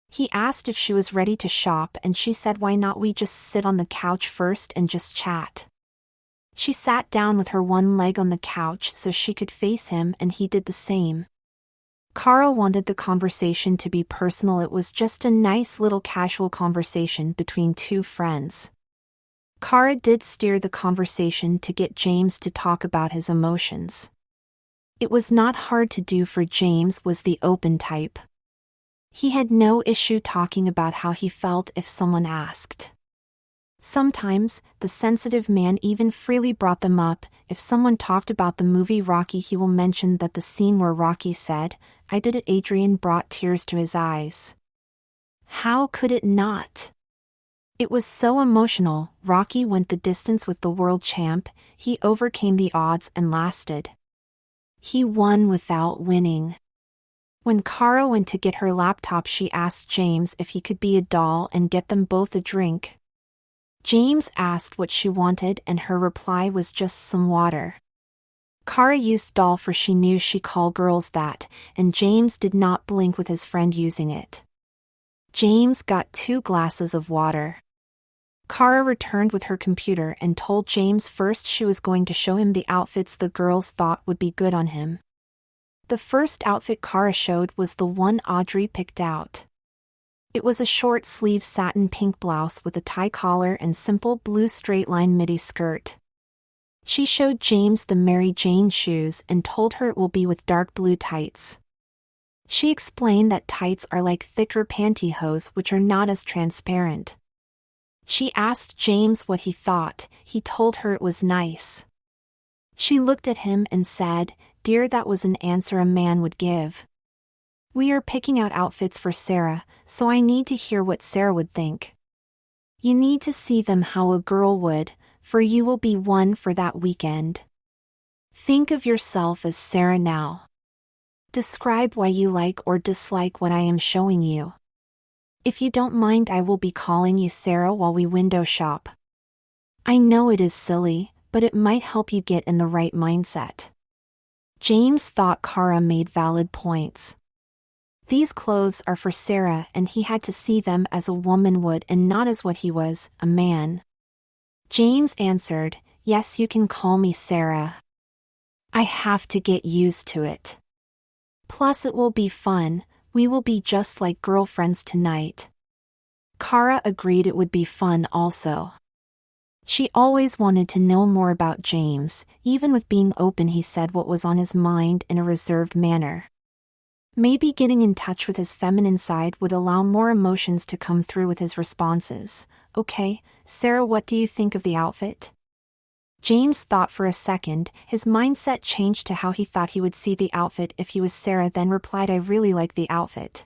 He asked if she was ready to shop, and she said, "Why not we just sit on the couch first and just chat?" She sat down with her one leg on the couch so she could face him, and he did the same. Kara wanted the conversation to be personal. It was just a nice little casual conversation between two friends. Kara did steer the conversation to get James to talk about his emotions. It was not hard to do, for James was the open type. He had no issue talking about how he felt if someone asked. Sometimes, the sensitive man even freely brought them up. If someone talked about the movie Rocky, he will mention that the scene where Rocky said, "I did it," Adrian brought tears to his eyes. How could it not? It was so emotional. Rocky went the distance with the world champ. He overcame the odds and lasted. He won without winning. When Kara went to get her laptop, she asked James if he could be a doll and get them both a drink. James asked what she wanted, and her reply was just some water. Kara used doll, for she knew she called girls that, and James did not blink with his friend using it. James got 2 glasses of water. Kara returned with her computer and told James first she was going to show him the outfits the girls thought would be good on him. The first outfit Kara showed was the one Audrey picked out. It was a short-sleeved satin pink blouse with a tie collar and simple blue straight-line midi skirt. She showed James the Mary Jane shoes and told her it will be with dark blue tights. She explained that tights are like thicker pantyhose which are not as transparent. She asked James what he thought. He told her it was nice. She looked at him and said, "Dear, that was an answer a man would give. We are picking out outfits for Sarah, so I need to hear what Sarah would think. You need to see them how a girl would, for you will be one for that weekend. Think of yourself as Sarah now. Describe why you like or dislike what I am showing you. If you don't mind, I will be calling you Sarah while we window shop. I know it is silly, but it might help you get in the right mindset." James thought Kara made valid points. These clothes are for Sarah, and he had to see them as a woman would and not as what he was, a man. James answered, "Yes, you can call me Sarah. I have to get used to it. Plus it will be fun, we will be just like girlfriends tonight." Kara agreed it would be fun also. She always wanted to know more about James. Even with being open, he said what was on his mind in a reserved manner. Maybe getting in touch with his feminine side would allow more emotions to come through with his responses. "Okay, Sarah, what do you think of the outfit?" James thought for a second. His mindset changed to how he thought he would see the outfit if he was Sarah, then replied, "I really like the outfit.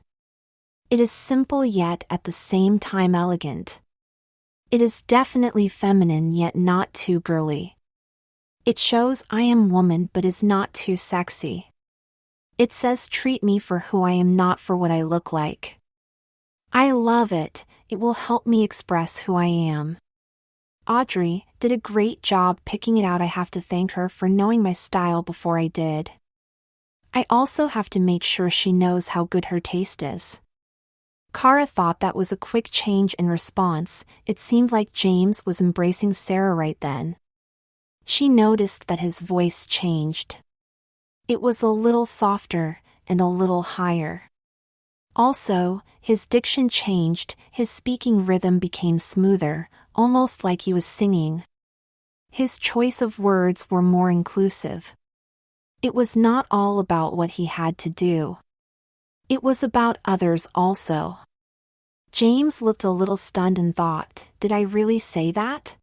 It is simple yet at the same time elegant. It is definitely feminine yet not too girly. It shows I am woman but is not too sexy. It says treat me for who I am, not for what I look like. I love it, it will help me express who I am. Audrey did a great job picking it out. I have to thank her for knowing my style before I did. I also have to make sure she knows how good her taste is." Kara thought that was a quick change in response. It seemed like James was embracing Sarah right then. She noticed that his voice changed. It was a little softer and a little higher. Also, his diction changed. His speaking rhythm became smoother, almost like he was singing. His choice of words were more inclusive. It was not all about what he had to do. It was about others also. James looked a little stunned and thought, "Did I really say that?"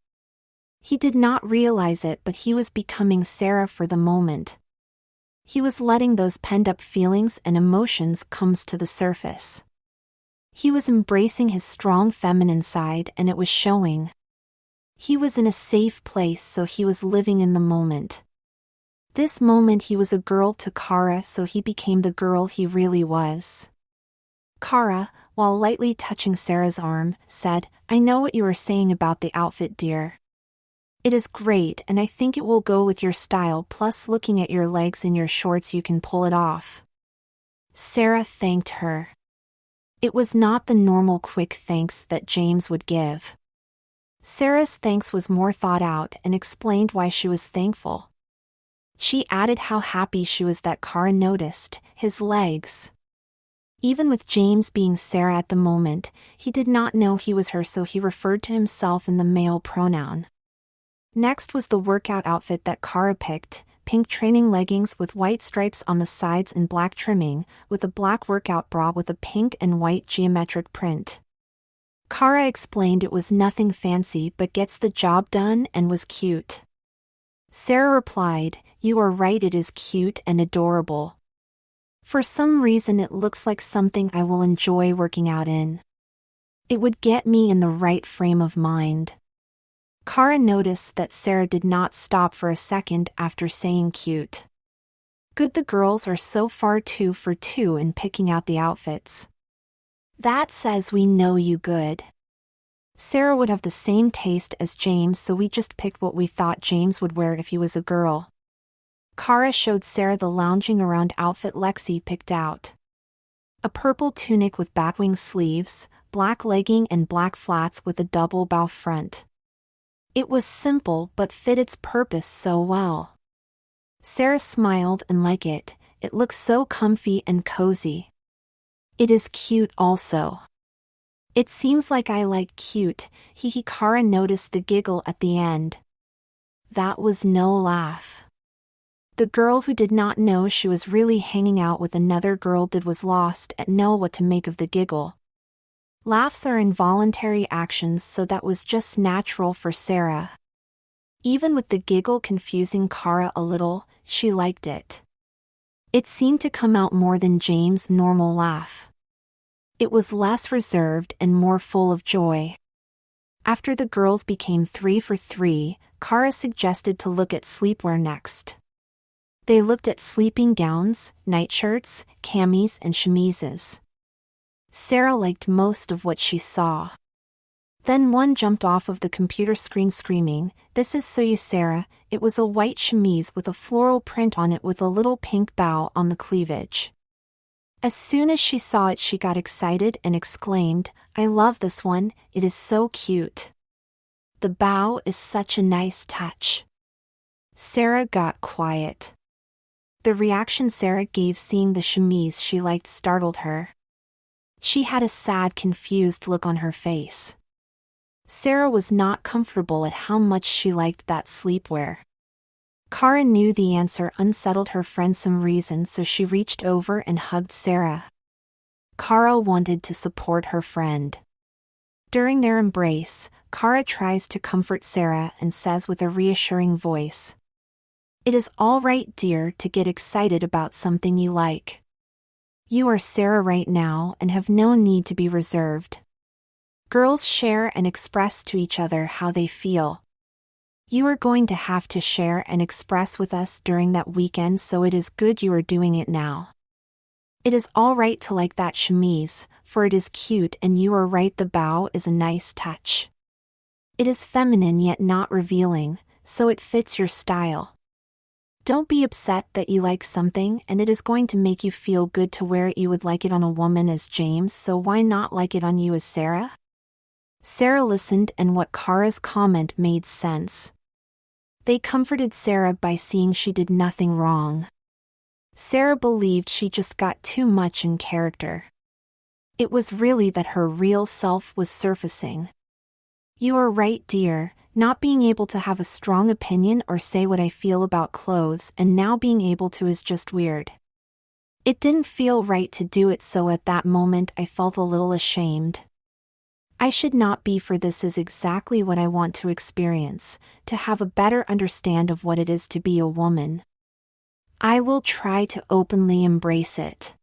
He did not realize it, but he was becoming Sarah for the moment. He was letting those pent-up feelings and emotions come to the surface. He was embracing his strong feminine side, and it was showing. He was in a safe place, so he was living in the moment. This moment he was a girl to Kara, so he became the girl he really was. Kara, while lightly touching Sarah's arm, said, "I know what you are saying about the outfit, dear. It is great, and I think it will go with your style, plus looking at your legs in your shorts you can pull it off." Sarah thanked her. It was not the normal quick thanks that James would give. Sarah's thanks was more thought out and explained why she was thankful. She added how happy she was that Kara noticed his legs. Even with James being Sarah at the moment, he did not know he was her, so he referred to himself in the male pronoun. Next was the workout outfit that Kara picked, pink training leggings with white stripes on the sides and black trimming, with a black workout bra with a pink and white geometric print. Kara explained it was nothing fancy but gets the job done and was cute. Sarah replied, "You are right, it is cute and adorable. For some reason it looks like something I will enjoy working out in. It would get me in the right frame of mind." Kara noticed that Sarah did not stop for a second after saying cute. Good, the girls are so far 2 for 2 in picking out the outfits. That says we know you good. Sarah would have the same taste as James, so we just picked what we thought James would wear if he was a girl. Kara showed Sarah the lounging around outfit Lexi picked out. A purple tunic with batwing sleeves, black legging and black flats with a double bow front. It was simple but fit its purpose so well. Sarah smiled and liked it. It looks so comfy and cozy. It is cute also. It seems like I like cute, hee. Kara noticed the giggle at the end. That was no laugh. The girl who did not know she was really hanging out with another girl was lost at know what to make of the giggle. Laughs are involuntary actions, so that was just natural for Sarah. Even with the giggle confusing Kara a little, she liked it. It seemed to come out more than James' normal laugh. It was less reserved and more full of joy. After the girls became 3 for 3, Kara suggested to look at sleepwear next. They looked at sleeping gowns, nightshirts, camis and chemises. Sarah liked most of what she saw. Then one jumped off of the computer screen screaming, "This is so you, Sarah." It was a white chemise with a floral print on it with a little pink bow on the cleavage. As soon as she saw it, she got excited and exclaimed, "I love this one, it is so cute. The bow is such a nice touch." Sarah got quiet. The reaction Sarah gave seeing the chemise she liked startled her. She had a sad, confused look on her face. Sarah was not comfortable at how much she liked that sleepwear. Kara knew the answer unsettled her friend some reason, so she reached over and hugged Sarah. Kara wanted to support her friend. During their embrace, Kara tries to comfort Sarah and says with a reassuring voice, "It is all right, dear, to get excited about something you like. You are Sarah right now and have no need to be reserved. Girls share and express to each other how they feel. You are going to have to share and express with us during that weekend, so it is good you are doing it now. It is all right to like that chemise, for it is cute, and you are right, the bow is a nice touch. It is feminine yet not revealing, so it fits your style. Don't be upset that you like something and it is going to make you feel good to wear it. You would like it on a woman as James, so why not like it on you as Sarah?" Sarah listened, and what Kara's comment made sense. They comforted Sarah by seeing she did nothing wrong. Sarah believed she just got too much in character. It was really that her real self was surfacing. "You are right, dear, not being able to have a strong opinion or say what I feel about clothes and now being able to is just weird. It didn't feel right to do it, so at that moment I felt a little ashamed. I should not be, for this is exactly what I want to experience, to have a better understand of what it is to be a woman. I will try to openly embrace it.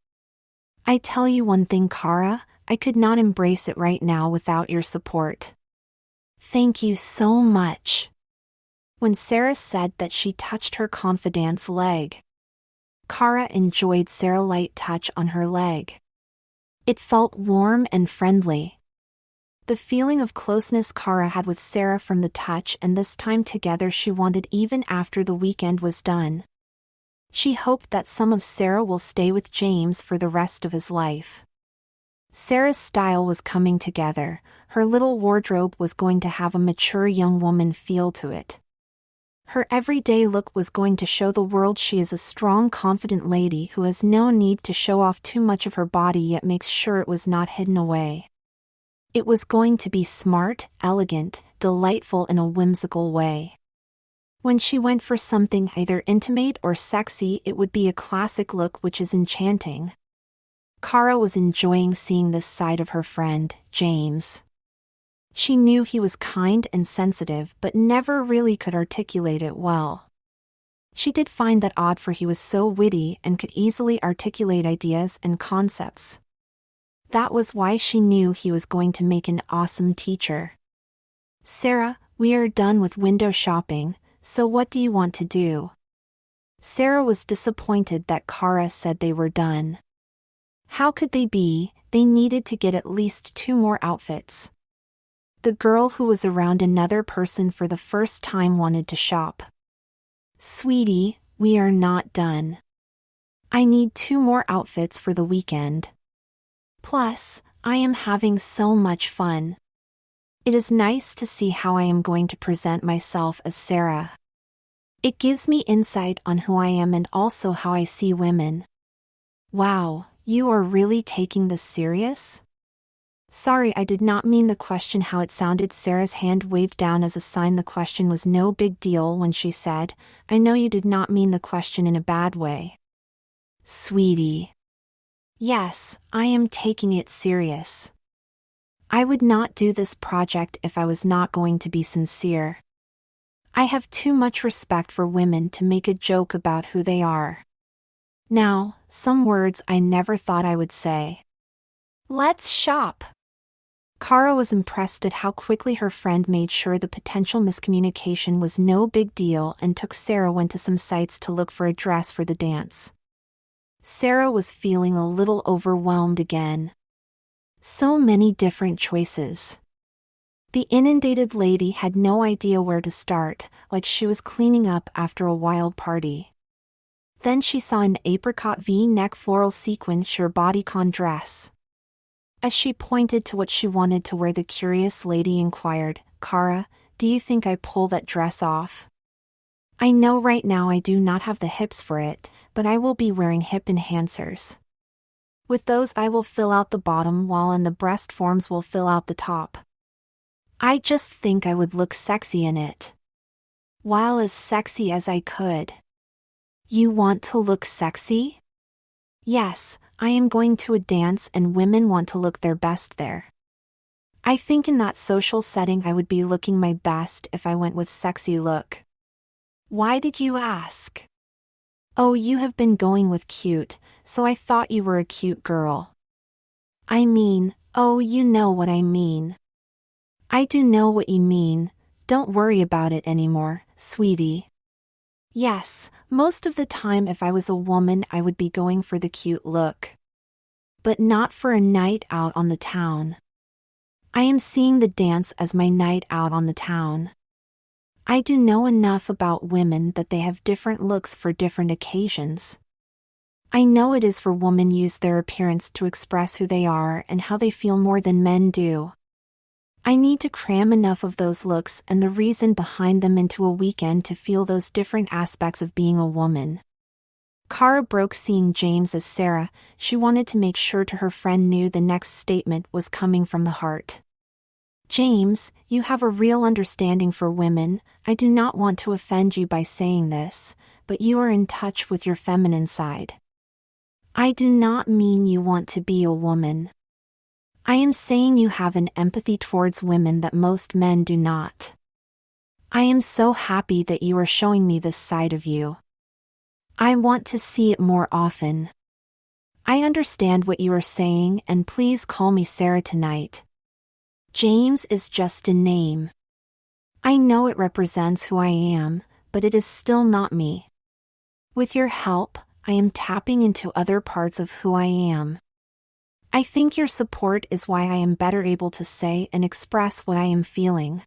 I tell you one thing, Kara, I could not embrace it right now without your support. Thank you so much." When Sarah said that, she touched her confidante's leg. Kara enjoyed Sarah's light touch on her leg. It felt warm and friendly. The feeling of closeness Kara had with Sarah from the touch and this time together she wanted even after the weekend was done. She hoped that some of Sarah will stay with James for the rest of his life. Sarah's style was coming together. Her little wardrobe was going to have a mature young woman feel to it. Her everyday look was going to show the world she is a strong, confident lady who has no need to show off too much of her body yet makes sure it was not hidden away. It was going to be smart, elegant, delightful in a whimsical way. When she went for something either intimate or sexy, it would be a classic look which is enchanting. Kara was enjoying seeing this side of her friend, James. She knew he was kind and sensitive but never really could articulate it well. She did find that odd, for he was so witty and could easily articulate ideas and concepts. That was why she knew he was going to make an awesome teacher. "Sarah, we are done with window shopping, so what do you want to do?" Sarah was disappointed that Kara said they were done. How could they be? They needed to get at least 2 more outfits. The girl who was around another person for the first time wanted to shop. "Sweetie, we are not done. I need 2 more outfits for the weekend. Plus, I am having so much fun. It is nice to see how I am going to present myself as Sarah. It gives me insight on who I am and also how I see women. Wow, you are really taking this serious?" Sorry, I did not mean the question how it sounded. Sarah's hand waved down as a sign the question was no big deal when she said, I know you did not mean the question in a bad way. Sweetie. Yes, I am taking it serious. I would not do this project if I was not going to be sincere. I have too much respect for women to make a joke about who they are. Now, some words I never thought I would say. Let's shop. Kara was impressed at how quickly her friend made sure the potential miscommunication was no big deal and took Sarah went to some sites to look for a dress for the dance. Sarah was feeling a little overwhelmed again. So many different choices. The inundated lady had no idea where to start, like she was cleaning up after a wild party. Then she saw an apricot V-neck floral sequin sheer bodycon dress. As she pointed to what she wanted to wear, the curious lady inquired, Kara, do you think I pull that dress off? I know right now I do not have the hips for it, but I will be wearing hip enhancers. With those I will fill out the bottom while and the breast forms will fill out the top. I just think I would look sexy in it. While as sexy as I could. You want to look sexy? Yes, I am going to a dance and women want to look their best there. I think in that social setting I would be looking my best if I went with sexy look. Why did you ask? Oh, you have been going with cute, so I thought you were a cute girl. I mean, oh, you know what I mean. I do know what you mean, don't worry about it anymore, sweetie. Yes, most of the time if I was a woman I would be going for the cute look. But not for a night out on the town. I am seeing the dance as my night out on the town. I do know enough about women that they have different looks for different occasions. I know it is for women use their appearance to express who they are and how they feel more than men do. I need to cram enough of those looks and the reason behind them into a weekend to feel those different aspects of being a woman. Kara broke seeing James as Sarah. She wanted to make sure to her friend knew the next statement was coming from the heart. James, you have a real understanding for women. I do not want to offend you by saying this, but you are in touch with your feminine side. I do not mean you want to be a woman. I am saying you have an empathy towards women that most men do not. I am so happy that you are showing me this side of you. I want to see it more often. I understand what you are saying and please call me Sarah tonight. James is just a name. I know it represents who I am, but it is still not me. With your help, I am tapping into other parts of who I am. I think your support is why I am better able to say and express what I am feeling.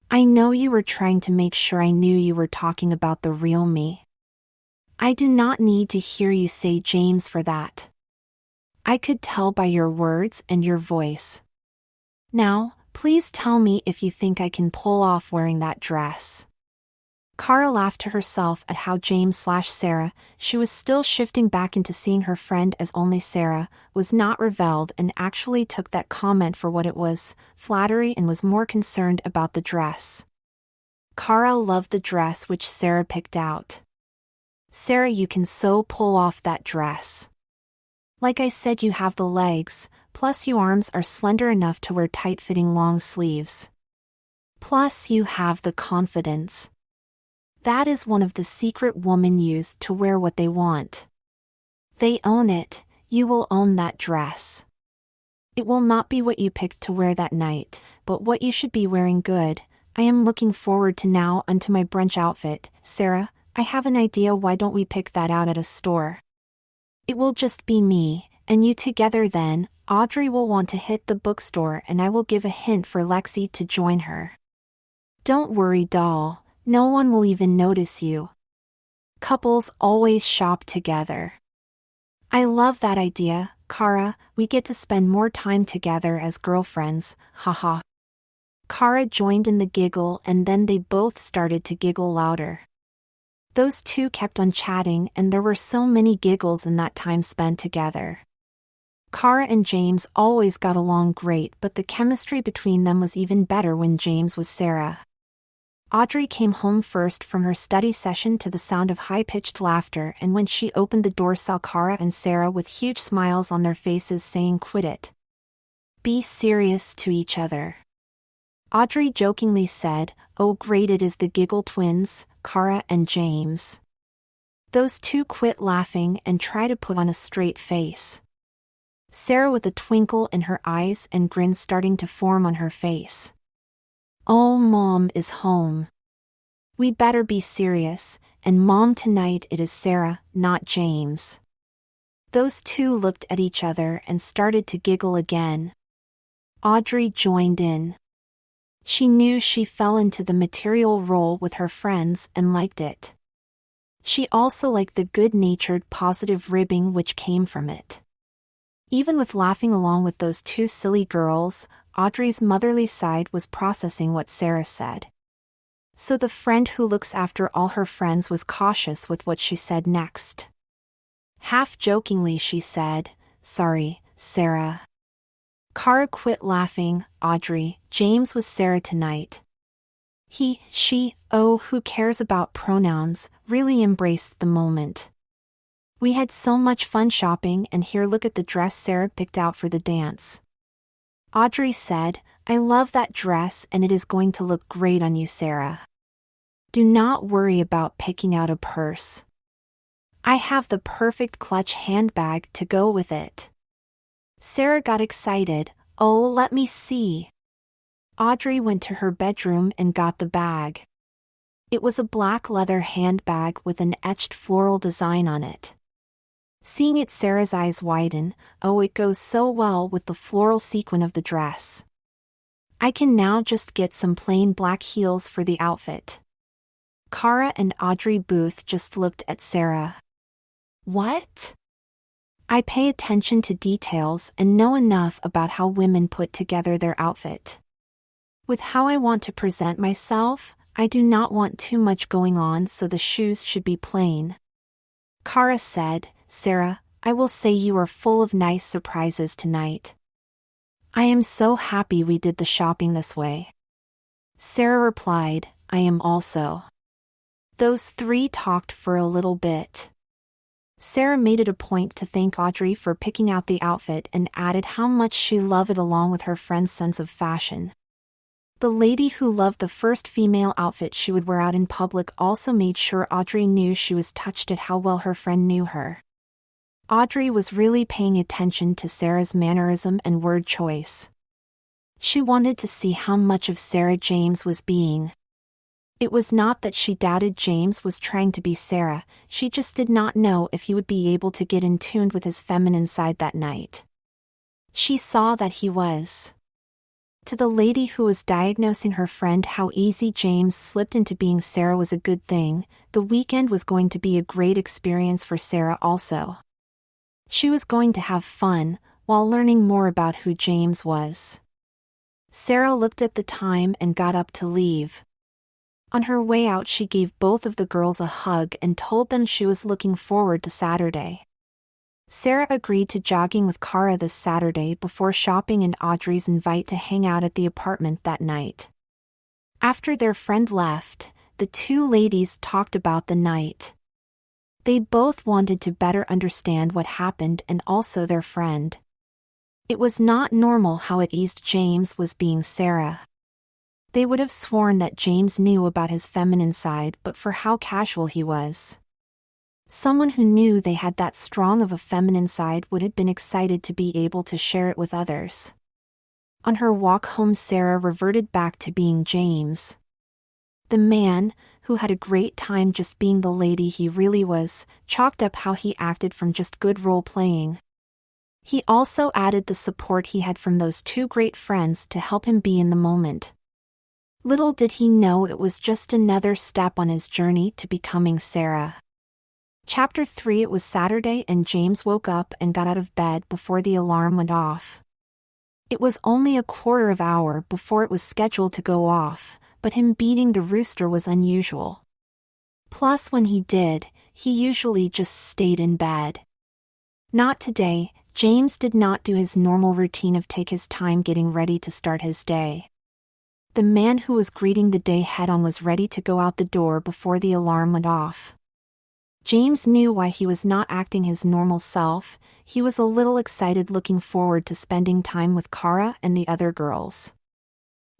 I know you were trying to make sure I knew you were talking about the real me. I do not need to hear you say James for that. I could tell by your words and your voice. Now, please tell me if you think I can pull off wearing that dress. Kara laughed to herself at how James/Sarah, she was still shifting back into seeing her friend as only Sarah, was not reveled and actually took that comment for what it was, flattery, and was more concerned about the dress. Kara loved the dress which Sarah picked out. Sarah, you can so pull off that dress. Like I said, you have the legs, plus your arms are slender enough to wear tight-fitting long sleeves. Plus you have the confidence. That is one of the secret women use to wear what they want. They own it, you will own that dress. It will not be what you picked to wear that night, but what you should be wearing. Good. I am looking forward to now unto my brunch outfit. Sarah, I have an idea, why don't we pick that out at a store? It will just be me and you together then. Audrey will want to hit the bookstore and I will give a hint for Lexi to join her. Don't worry, doll. No one will even notice you. Couples always shop together. I love that idea, Kara. We get to spend more time together as girlfriends, haha. Kara joined in the giggle and then they both started to giggle louder. Those two kept on chatting and there were so many giggles in that time spent together. Kara and James always got along great, but the chemistry between them was even better when James was Sarah. Audrey came home first from her study session to the sound of high-pitched laughter, and when she opened the door saw Kara and Sarah with huge smiles on their faces saying, "Quit it. Be serious," to each other. Audrey jokingly said, "Oh great, it is the Giggle twins, Kara and James. Those two quit laughing and try to put on a straight face." Sarah with a twinkle in her eyes and grin starting to form on her face. "Oh, Mom is home. We better be serious, and Mom tonight it is Sarah, not James." Those two looked at each other and started to giggle again. Audrey joined in. She knew she fell into the material role with her friends and liked it. She also liked the good-natured positive ribbing which came from it. Even with laughing along with those two silly girls, Audrey's motherly side was processing what Sarah said. So the friend who looks after all her friends was cautious with what she said next. Half-jokingly she said, "Sorry, Sarah." Kara quit laughing. "Audrey, James was Sarah tonight. He, she, oh who cares about pronouns," really embraced the moment. "We had so much fun shopping, and here look at the dress Sarah picked out for the dance." Audrey said, "I love that dress and it is going to look great on you, Sarah. Do not worry about picking out a purse. I have the perfect clutch handbag to go with it." Sarah got excited. "Oh, let me see." Audrey went to her bedroom and got the bag. It was a black leather handbag with an etched floral design on it. Seeing it, Sarah's eyes widen. "Oh, it goes so well with the floral sequin of the dress. I can now just get some plain black heels for the outfit." Kara and Audrey Booth just looked at Sarah. "What?" "I pay attention to details and know enough about how women put together their outfit. With how I want to present myself, I do not want too much going on, so the shoes should be plain." Kara said, "Sarah, I will say you are full of nice surprises tonight. I am so happy we did the shopping this way." Sarah replied, "I am also." Those three talked for a little bit. Sarah made it a point to thank Audrey for picking out the outfit and added how much she loved it along with her friend's sense of fashion. The lady who loved the first female outfit she would wear out in public also made sure Audrey knew she was touched at how well her friend knew her. Audrey was really paying attention to Sarah's mannerism and word choice. She wanted to see how much of Sarah James was being. It was not that she doubted James was trying to be Sarah, she just did not know if he would be able to get in tune with his feminine side that night. She saw that he was. To the lady who was diagnosing her friend how easy James slipped into being Sarah was a good thing, the weekend was going to be a great experience for Sarah also. She was going to have fun, while learning more about who James was. Sarah looked at the time and got up to leave. On her way out she gave both of the girls a hug and told them she was looking forward to Saturday. Sarah agreed to jogging with Kara this Saturday before shopping and Audrey's invite to hang out at the apartment that night. After their friend left, the two ladies talked about the night. They both wanted to better understand what happened and also their friend. It was not normal how at ease James was being Sarah. They would have sworn that James knew about his feminine side, but for how casual he was. Someone who knew they had that strong of a feminine side would have been excited to be able to share it with others. On her walk home, Sarah reverted back to being James. The man, who had a great time just being the lady he really was, chalked up how he acted from just good role-playing. He also added the support he had from those two great friends to help him be in the moment. Little did he know it was just another step on his journey to becoming Sarah. Chapter 3. It was Saturday and James woke up and got out of bed before the alarm went off. It was only a quarter of an hour before it was scheduled to go off, but him beating the rooster was unusual. Plus when he did, he usually just stayed in bed. Not today, James did not do his normal routine of take his time getting ready to start his day. The man who was greeting the day head-on was ready to go out the door before the alarm went off. James knew why he was not acting his normal self. He was a little excited, looking forward to spending time with Kara and the other girls.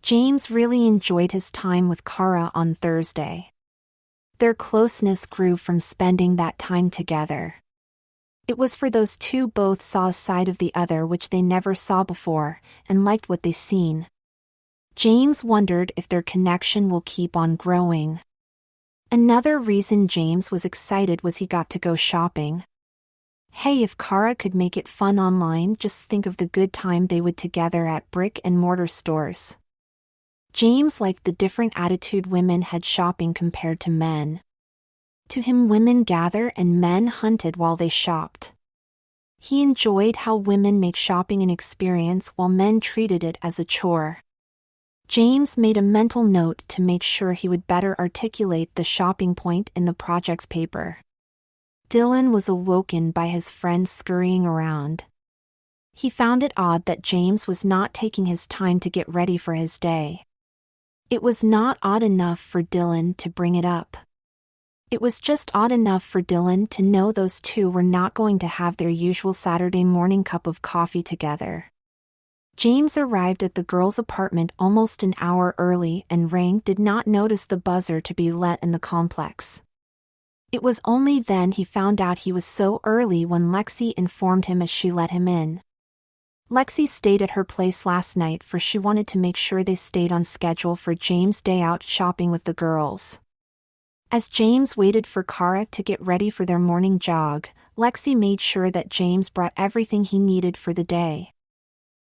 James really enjoyed his time with Kara on Thursday. Their closeness grew from spending that time together. It was for those two both saw a side of the other which they never saw before, and liked what they seen. James wondered if their connection will keep on growing. Another reason James was excited was he got to go shopping. Hey, if Kara could make it fun online, just think of the good time they would together at brick-and-mortar stores. James liked the different attitude women had shopping compared to men. To him, women gather and men hunted while they shopped. He enjoyed how women make shopping an experience while men treated it as a chore. James made a mental note to make sure he would better articulate the shopping point in the project's paper. Dylan was awoken by his friends scurrying around. He found it odd that James was not taking his time to get ready for his day. It was not odd enough for Dylan to bring it up. It was just odd enough for Dylan to know those two were not going to have their usual Saturday morning cup of coffee together. James arrived at the girls' apartment almost an hour early and did not notice the buzzer to be let in the complex. It was only then he found out he was so early when Lexi informed him as she let him in. Lexi stayed at her place last night for she wanted to make sure they stayed on schedule for James' day out shopping with the girls. As James waited for Kara to get ready for their morning jog, Lexi made sure that James brought everything he needed for the day.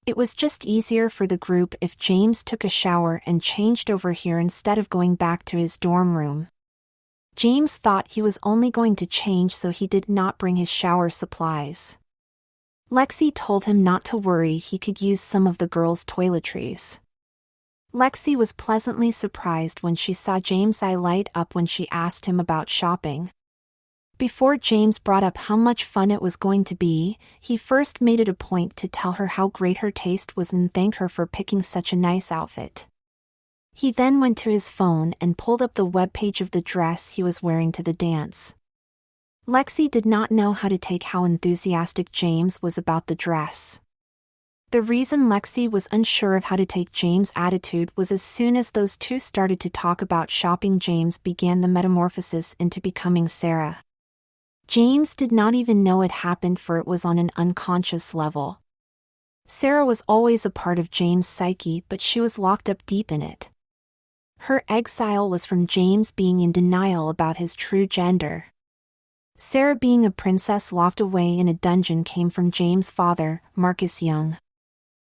It was just easier for the group if James took a shower and changed over here instead of going back to his dorm room. James thought he was only going to change, so he did not bring his shower supplies. Lexi told him not to worry, he could use some of the girls' toiletries. Lexi was pleasantly surprised when she saw James' eye light up when she asked him about shopping. Before James brought up how much fun it was going to be, he first made it a point to tell her how great her taste was and thank her for picking such a nice outfit. He then went to his phone and pulled up the webpage of the dress he was wearing to the dance. Lexi did not know how to take how enthusiastic James was about the dress. The reason Lexi was unsure of how to take James' attitude was as soon as those two started to talk about shopping, James began the metamorphosis into becoming Sarah. James did not even know it happened, for it was on an unconscious level. Sarah was always a part of James' psyche, but she was locked up deep in it. Her exile was from James being in denial about his true gender. Sarah, being a princess locked away in a dungeon, came from James' father, Marcus Young.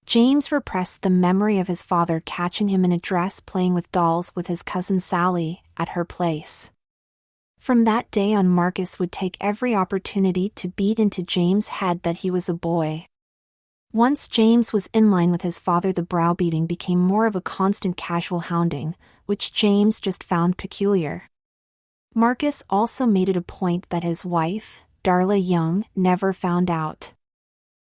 James repressed the memory of his father catching him in a dress playing with dolls with his cousin Sally at her place. From that day on, Marcus would take every opportunity to beat into James' head that he was a boy. Once James was in line with his father, the browbeating became more of a constant casual hounding, which James just found peculiar. Marcus also made it a point that his wife, Darla Young, never found out.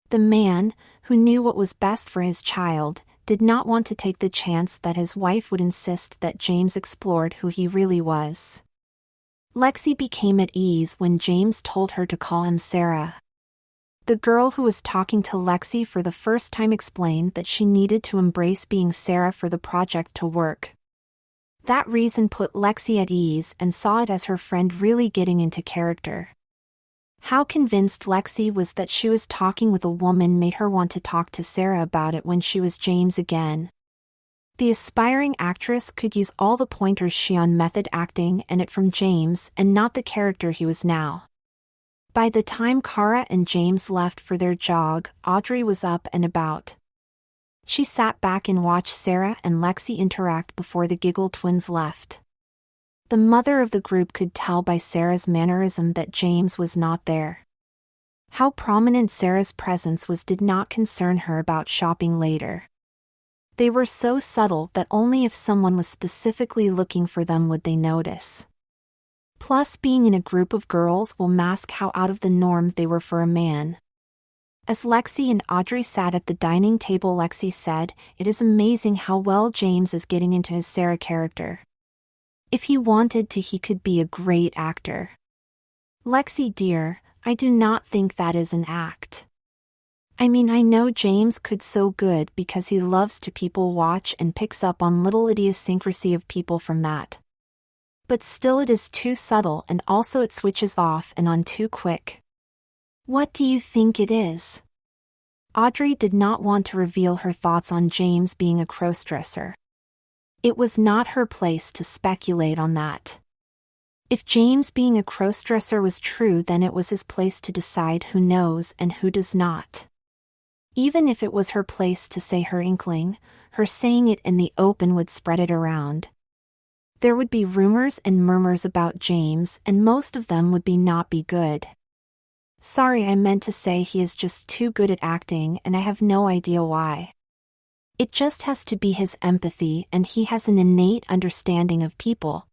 The man, who knew what was best for his child, did not want to take the chance that his wife would insist that James explored who he really was. Lexi became at ease when James told her to call him Sarah. The girl who was talking to Lexi for the first time explained that she needed to embrace being Sarah for the project to work. That reason put Lexi at ease and saw it as her friend really getting into character. How convinced Lexi was that she was talking with a woman made her want to talk to Sarah about it when she was James again. The aspiring actress could use all the pointers she on method acting and it from James and not the character he was now. By the time Kara and James left for their jog, Audrey was up and about. She sat back and watched Sarah and Lexi interact before the Giggle twins left. The mother of the group could tell by Sarah's mannerism that James was not there. How prominent Sarah's presence was did not concern her about shopping later. They were so subtle that only if someone was specifically looking for them would they notice. Plus, being in a group of girls will mask how out of the norm they were for a man. As Lexi and Audrey sat at the dining table, Lexi said, "It is amazing how well James is getting into his Sarah character. If he wanted to, he could be a great actor." "Lexi dear, I do not think that is an act. I mean, I know James could so good because he loves to people watch and picks up on little idiosyncrasy of people from that. But still it is too subtle, and also it switches off and on too quick." "What do you think it is?" Audrey did not want to reveal her thoughts on James being a crossdresser. It was not her place to speculate on that. If James being a crossdresser was true, then it was his place to decide who knows and who does not. Even if it was her place to say her inkling, her saying it in the open would spread it around. There would be rumors and murmurs about James, and most of them would not be good. "Sorry, I meant to say he is just too good at acting, and I have no idea why. It just has to be his empathy, and he has an innate understanding of people.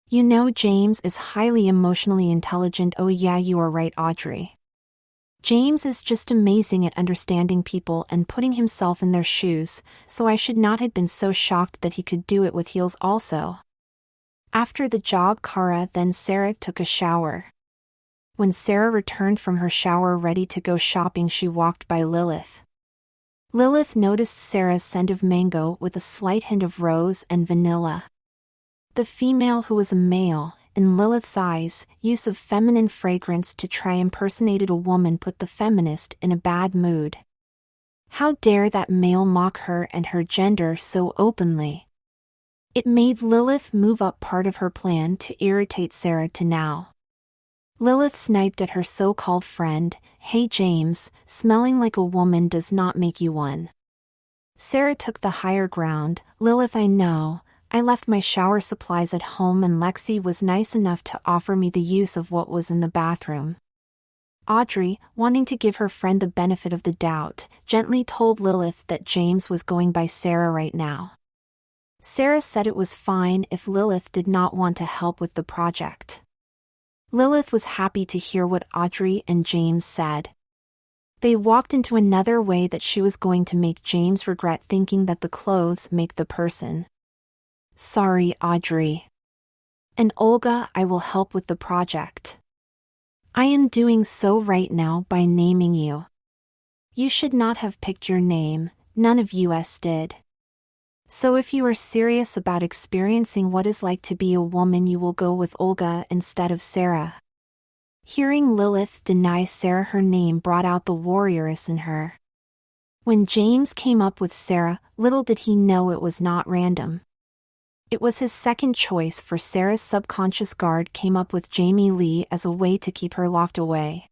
You know, James is highly emotionally intelligent." "Oh yeah, you are right, Audrey. James is just amazing at understanding people and putting himself in their shoes, so I should not have been so shocked that he could do it with heels also." After the job, Kara then Sarah took a shower. When Sarah returned from her shower ready to go shopping, she walked by Lilith. Lilith noticed Sarah's scent of mango with a slight hint of rose and vanilla. The female, who was a male, in Lilith's eyes, use of feminine fragrance to try impersonated a woman put the feminist in a bad mood. How dare that male mock her and her gender so openly? It made Lilith move up part of her plan to irritate Sarah to now. Lilith sniped at her so-called friend, "Hey James, smelling like a woman does not make you one." Sarah took the higher ground. "Lilith, I know. I left my shower supplies at home and Lexi was nice enough to offer me the use of what was in the bathroom." Audrey, wanting to give her friend the benefit of the doubt, gently told Lilith that James was going by Sarah right now. Sarah said it was fine if Lilith did not want to help with the project. Lilith was happy to hear what Audrey and James said. They walked into another way that she was going to make James regret thinking that the clothes make the person. "Sorry, Audrey. And Olga, I will help with the project. I am doing so right now by naming you. You should not have picked your name, none of us did. So if you are serious about experiencing what it's like to be a woman, you will go with Olga instead of Sarah." Hearing Lilith deny Sarah her name brought out the warrioress in her. When James came up with Sarah, little did he know it was not random. It was his second choice, for Sarah's subconscious guard came up with Jamie Lee as a way to keep her locked away.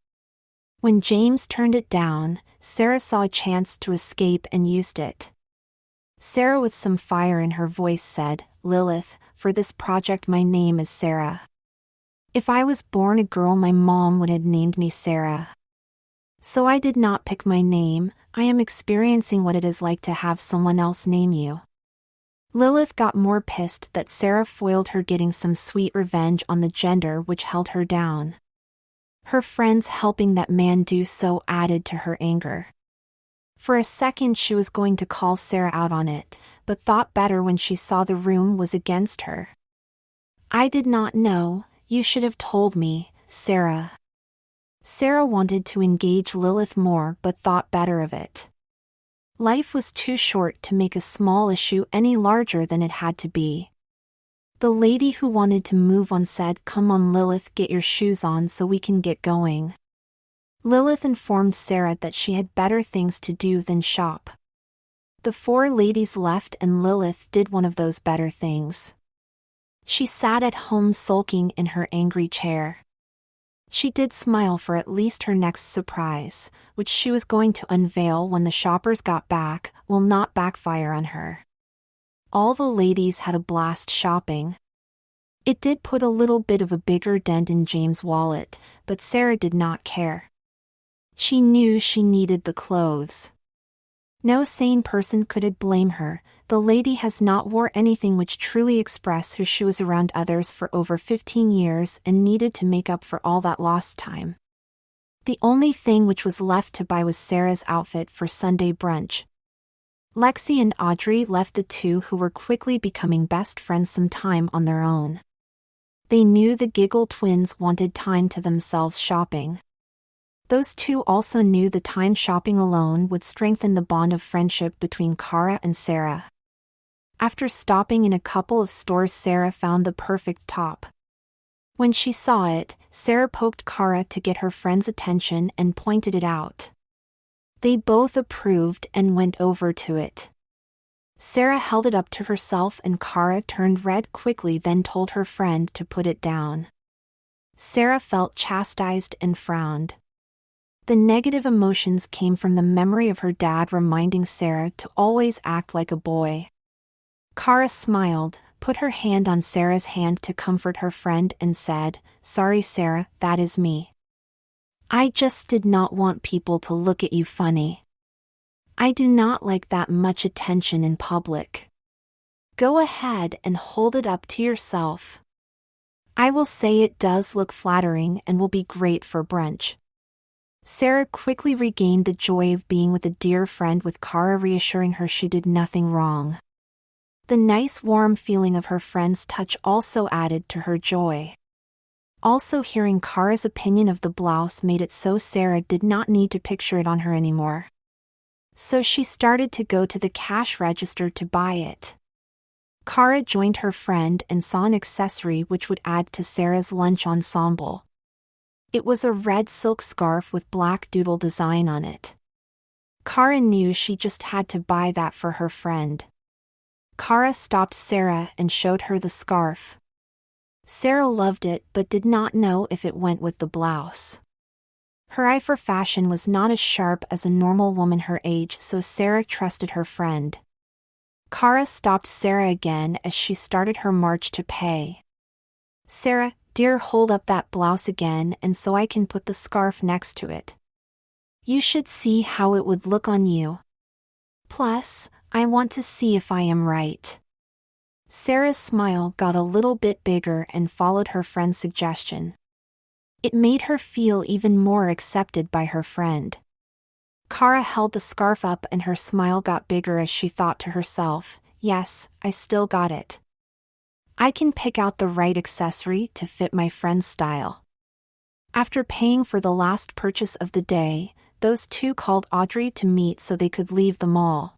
When James turned it down, Sarah saw a chance to escape and used it. Sarah, with some fire in her voice, said, "Lilith, for this project my name is Sarah. If I was born a girl, my mom would have named me Sarah. So I did not pick my name. I am experiencing what it is like to have someone else name you." Lilith got more pissed that Sarah foiled her getting some sweet revenge on the gender which held her down. Her friends helping that man do so added to her anger. For a second she was going to call Sarah out on it, but thought better when she saw the room was against her. "I did not know, you should have told me, Sarah." Sarah wanted to engage Lilith more but thought better of it. Life was too short to make a small issue any larger than it had to be. The lady who wanted to move on said, "Come on Lilith, get your shoes on so we can get going." Lilith informed Sarah that she had better things to do than shop. The four ladies left and Lilith did one of those better things. She sat at home sulking in her angry chair. She did smile for at least her next surprise, which she was going to unveil when the shoppers got back, will not backfire on her. All the ladies had a blast shopping. It did put a little bit of a bigger dent in James' wallet, but Sarah did not care. She knew she needed the clothes. No sane person could blame her. The lady has not wore anything which truly expressed who she was around others for over 15 years and needed to make up for all that lost time. The only thing which was left to buy was Sarah's outfit for Sunday brunch. Lexi and Audrey left the two who were quickly becoming best friends some time on their own. They knew the Giggle twins wanted time to themselves shopping. Those two also knew the time shopping alone would strengthen the bond of friendship between Kara and Sarah. After stopping in a couple of stores, Sarah found the perfect top. When she saw it, Sarah poked Kara to get her friend's attention and pointed it out. They both approved and went over to it. Sarah held it up to herself and Kara turned red quickly, then told her friend to put it down. Sarah felt chastised and frowned. The negative emotions came from the memory of her dad reminding Sarah to always act like a boy. Kara smiled, put her hand on Sarah's hand to comfort her friend and said, "Sorry Sarah, that is me. I just did not want people to look at you funny. I do not like that much attention in public. Go ahead and hold it up to yourself. I will say it does look flattering and will be great for brunch." Sarah quickly regained the joy of being with a dear friend, with Kara reassuring her she did nothing wrong. The nice warm feeling of her friend's touch also added to her joy. Also, hearing Kara's opinion of the blouse made it so Sarah did not need to picture it on her anymore. So she started to go to the cash register to buy it. Kara joined her friend and saw an accessory which would add to Sarah's lunch ensemble. It was a red silk scarf with black doodle design on it. Kara knew she just had to buy that for her friend. Kara stopped Sarah and showed her the scarf. Sarah loved it but did not know if it went with the blouse. Her eye for fashion was not as sharp as a normal woman her age, so Sarah trusted her friend. Kara stopped Sarah again as she started her march to pay. "Sarah, dear, hold up that blouse again and so I can put the scarf next to it. You should see how it would look on you. Plus, I want to see if I am right." Sarah's smile got a little bit bigger and followed her friend's suggestion. It made her feel even more accepted by her friend. Kara held the scarf up and her smile got bigger as she thought to herself, "Yes, I still got it. I can pick out the right accessory to fit my friend's style." After paying for the last purchase of the day, those two called Audrey to meet so they could leave the mall.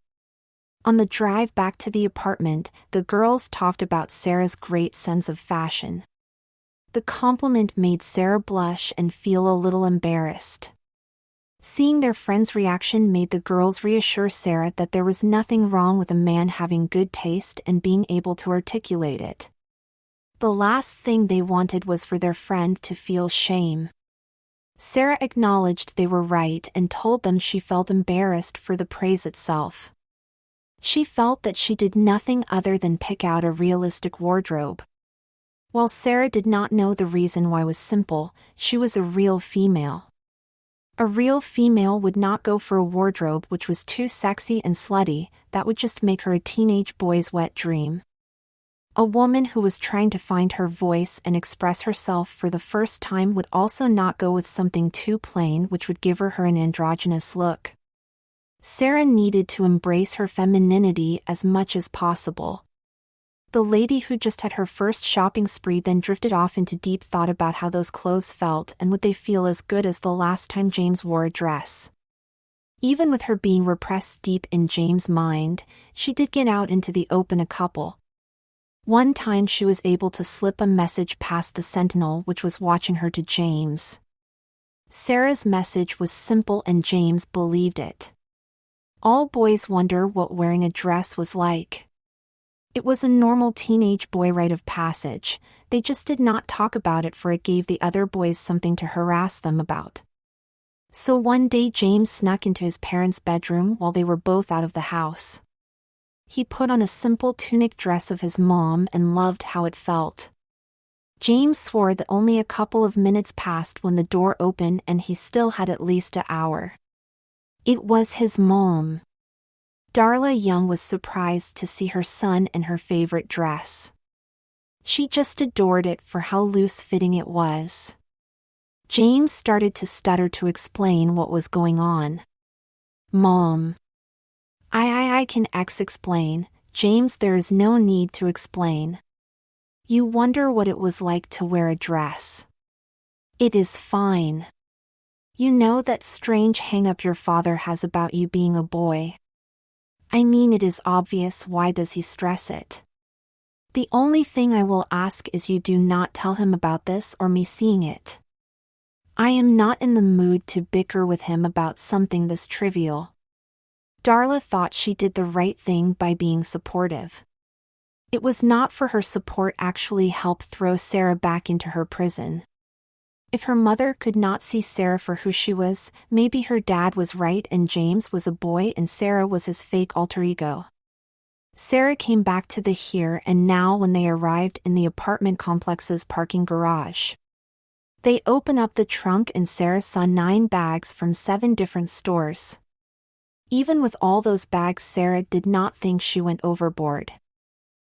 On the drive back to the apartment, the girls talked about Sarah's great sense of fashion. The compliment made Sarah blush and feel a little embarrassed. Seeing their friend's reaction made the girls reassure Sarah that there was nothing wrong with a man having good taste and being able to articulate it. The last thing they wanted was for their friend to feel shame. Sarah acknowledged they were right and told them she felt embarrassed for the praise itself. She felt that she did nothing other than pick out a realistic wardrobe. While Sarah did not know the reason why was simple, she was a real female. A real female would not go for a wardrobe which was too sexy and slutty, that would just make her a teenage boy's wet dream. A woman who was trying to find her voice and express herself for the first time would also not go with something too plain which would give her an androgynous look. Sarah needed to embrace her femininity as much as possible. The lady who just had her first shopping spree then drifted off into deep thought about how those clothes felt and would they feel as good as the last time James wore a dress. Even with her being repressed deep in James' mind, she did get out into the open a couple. One time she was able to slip a message past the sentinel which was watching her to James. Sarah's message was simple and James believed it. All boys wonder what wearing a dress was like. It was a normal teenage boy rite of passage, they just did not talk about it for it gave the other boys something to harass them about. So one day James snuck into his parents' bedroom while they were both out of the house. He put on a simple tunic dress of his mom and loved how it felt. James swore that only a couple of minutes passed when the door opened and he still had at least an hour. It was his mom. Darla Young was surprised to see her son in her favorite dress. She just adored it for how loose-fitting it was. James started to stutter to explain what was going on. Mom. I can explain, James. There is no need to explain. You wonder what it was like to wear a dress. It is fine. You know that strange hang-up your father has about you being a boy. I mean, it is obvious. Why does he stress it? The only thing I will ask is you do not tell him about this or me seeing it. I am not in the mood to bicker with him about something this trivial. Darla thought she did the right thing by being supportive. It was not for her support actually helped throw Sarah back into her prison. If her mother could not see Sarah for who she was, maybe her dad was right and James was a boy and Sarah was his fake alter ego. Sarah came back to the here and now when they arrived in the apartment complex's parking garage. They opened up the trunk and Sarah saw 9 bags from 7 different stores. Even with all those bags, Sarah did not think she went overboard.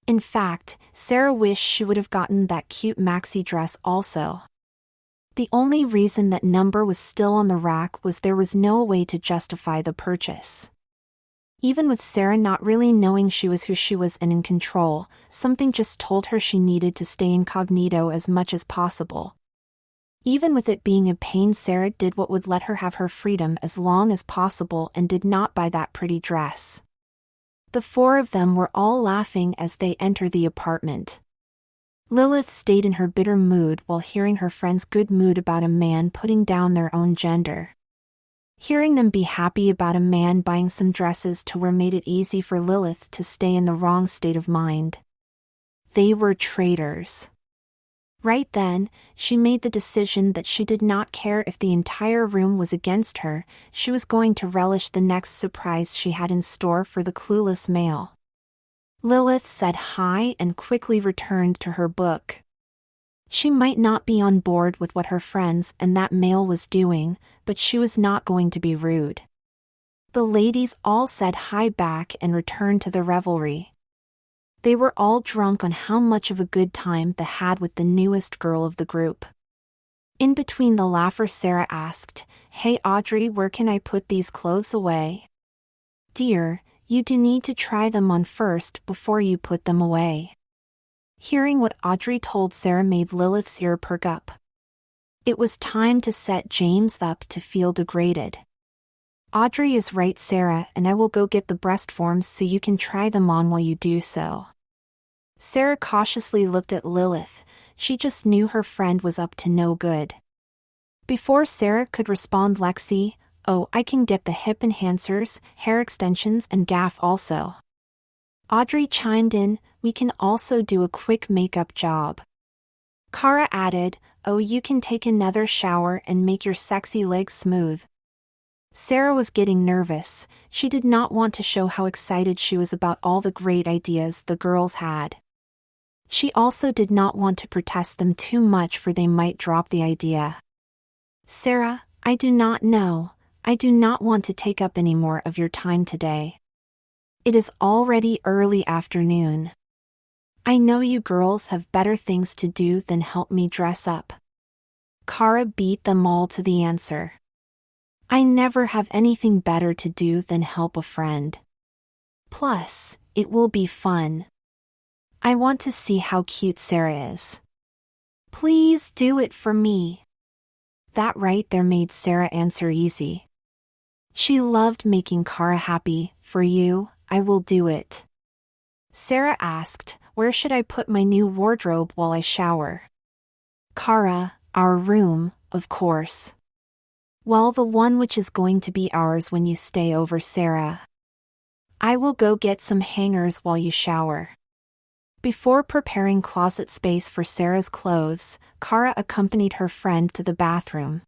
In fact, Sarah wished she would have gotten that cute maxi dress also. The only reason that number was still on the rack was there was no way to justify the purchase. Even with Sarah not really knowing she was who she was and in control, something just told her she needed to stay incognito as much as possible. Even with it being a pain, Sarah did what would let her have her freedom as long as possible and did not buy that pretty dress. The 4 of them were all laughing as they entered the apartment. Lilith stayed in her bitter mood while hearing her friend's good mood about a man putting down their own gender. Hearing them be happy about a man buying some dresses to wear made it easy for Lilith to stay in the wrong state of mind. They were traitors. Right then, she made the decision that she did not care if the entire room was against her. She was going to relish the next surprise she had in store for the clueless male. Lilith said hi and quickly returned to her book. She might not be on board with what her friends and that male was doing, but she was not going to be rude. The ladies all said hi back and returned to the revelry. They were all drunk on how much of a good time they had with the newest girl of the group. In between the laughter, Sarah asked, "Hey Audrey, where can I put these clothes away?" "Dear, you do need to try them on first before you put them away." Hearing what Audrey told Sarah made Lilith's ear perk up. It was time to set James up to feel degraded. "Audrey is right, Sarah, and I will go get the breast forms so you can try them on while you do so." Sarah cautiously looked at Lilith. She just knew her friend was up to no good. Before Sarah could respond, Lexi, "Oh, I can get the hip enhancers, hair extensions and gaff also." Audrey chimed in, "We can also do a quick makeup job." Kara added, "Oh, you can take another shower and make your sexy legs smooth." Sarah was getting nervous. She did not want to show how excited she was about all the great ideas the girls had. She also did not want to protest them too much, for they might drop the idea. "Sarah, I do not know. I do not want to take up any more of your time today. It is already early afternoon. I know you girls have better things to do than help me dress up." Kara beat them all to the answer. "I never have anything better to do than help a friend. Plus, it will be fun. I want to see how cute Sarah is. Please do it for me." That right there made Sarah answer easy. She loved making Kara happy. "For you, I will do it." Sarah asked, "Where should I put my new wardrobe while I shower?" Kara, "Our room, of course." "Well, the one which is going to be ours when you stay over, Sarah." "I will go get some hangers while you shower." Before preparing closet space for Sarah's clothes, Kara accompanied her friend to the bathroom.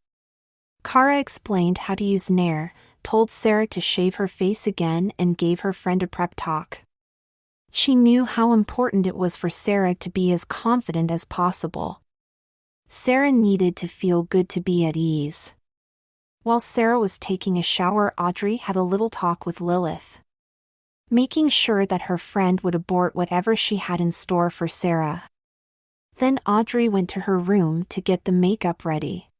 Kara explained how to use Nair, told Sarah to shave her face again and gave her friend a prep talk. She knew how important it was for Sarah to be as confident as possible. Sarah needed to feel good to be at ease. While Sarah was taking a shower, Audrey had a little talk with Lilith, making sure that her friend would abort whatever she had in store for Sarah. Then Audrey went to her room to get the makeup ready.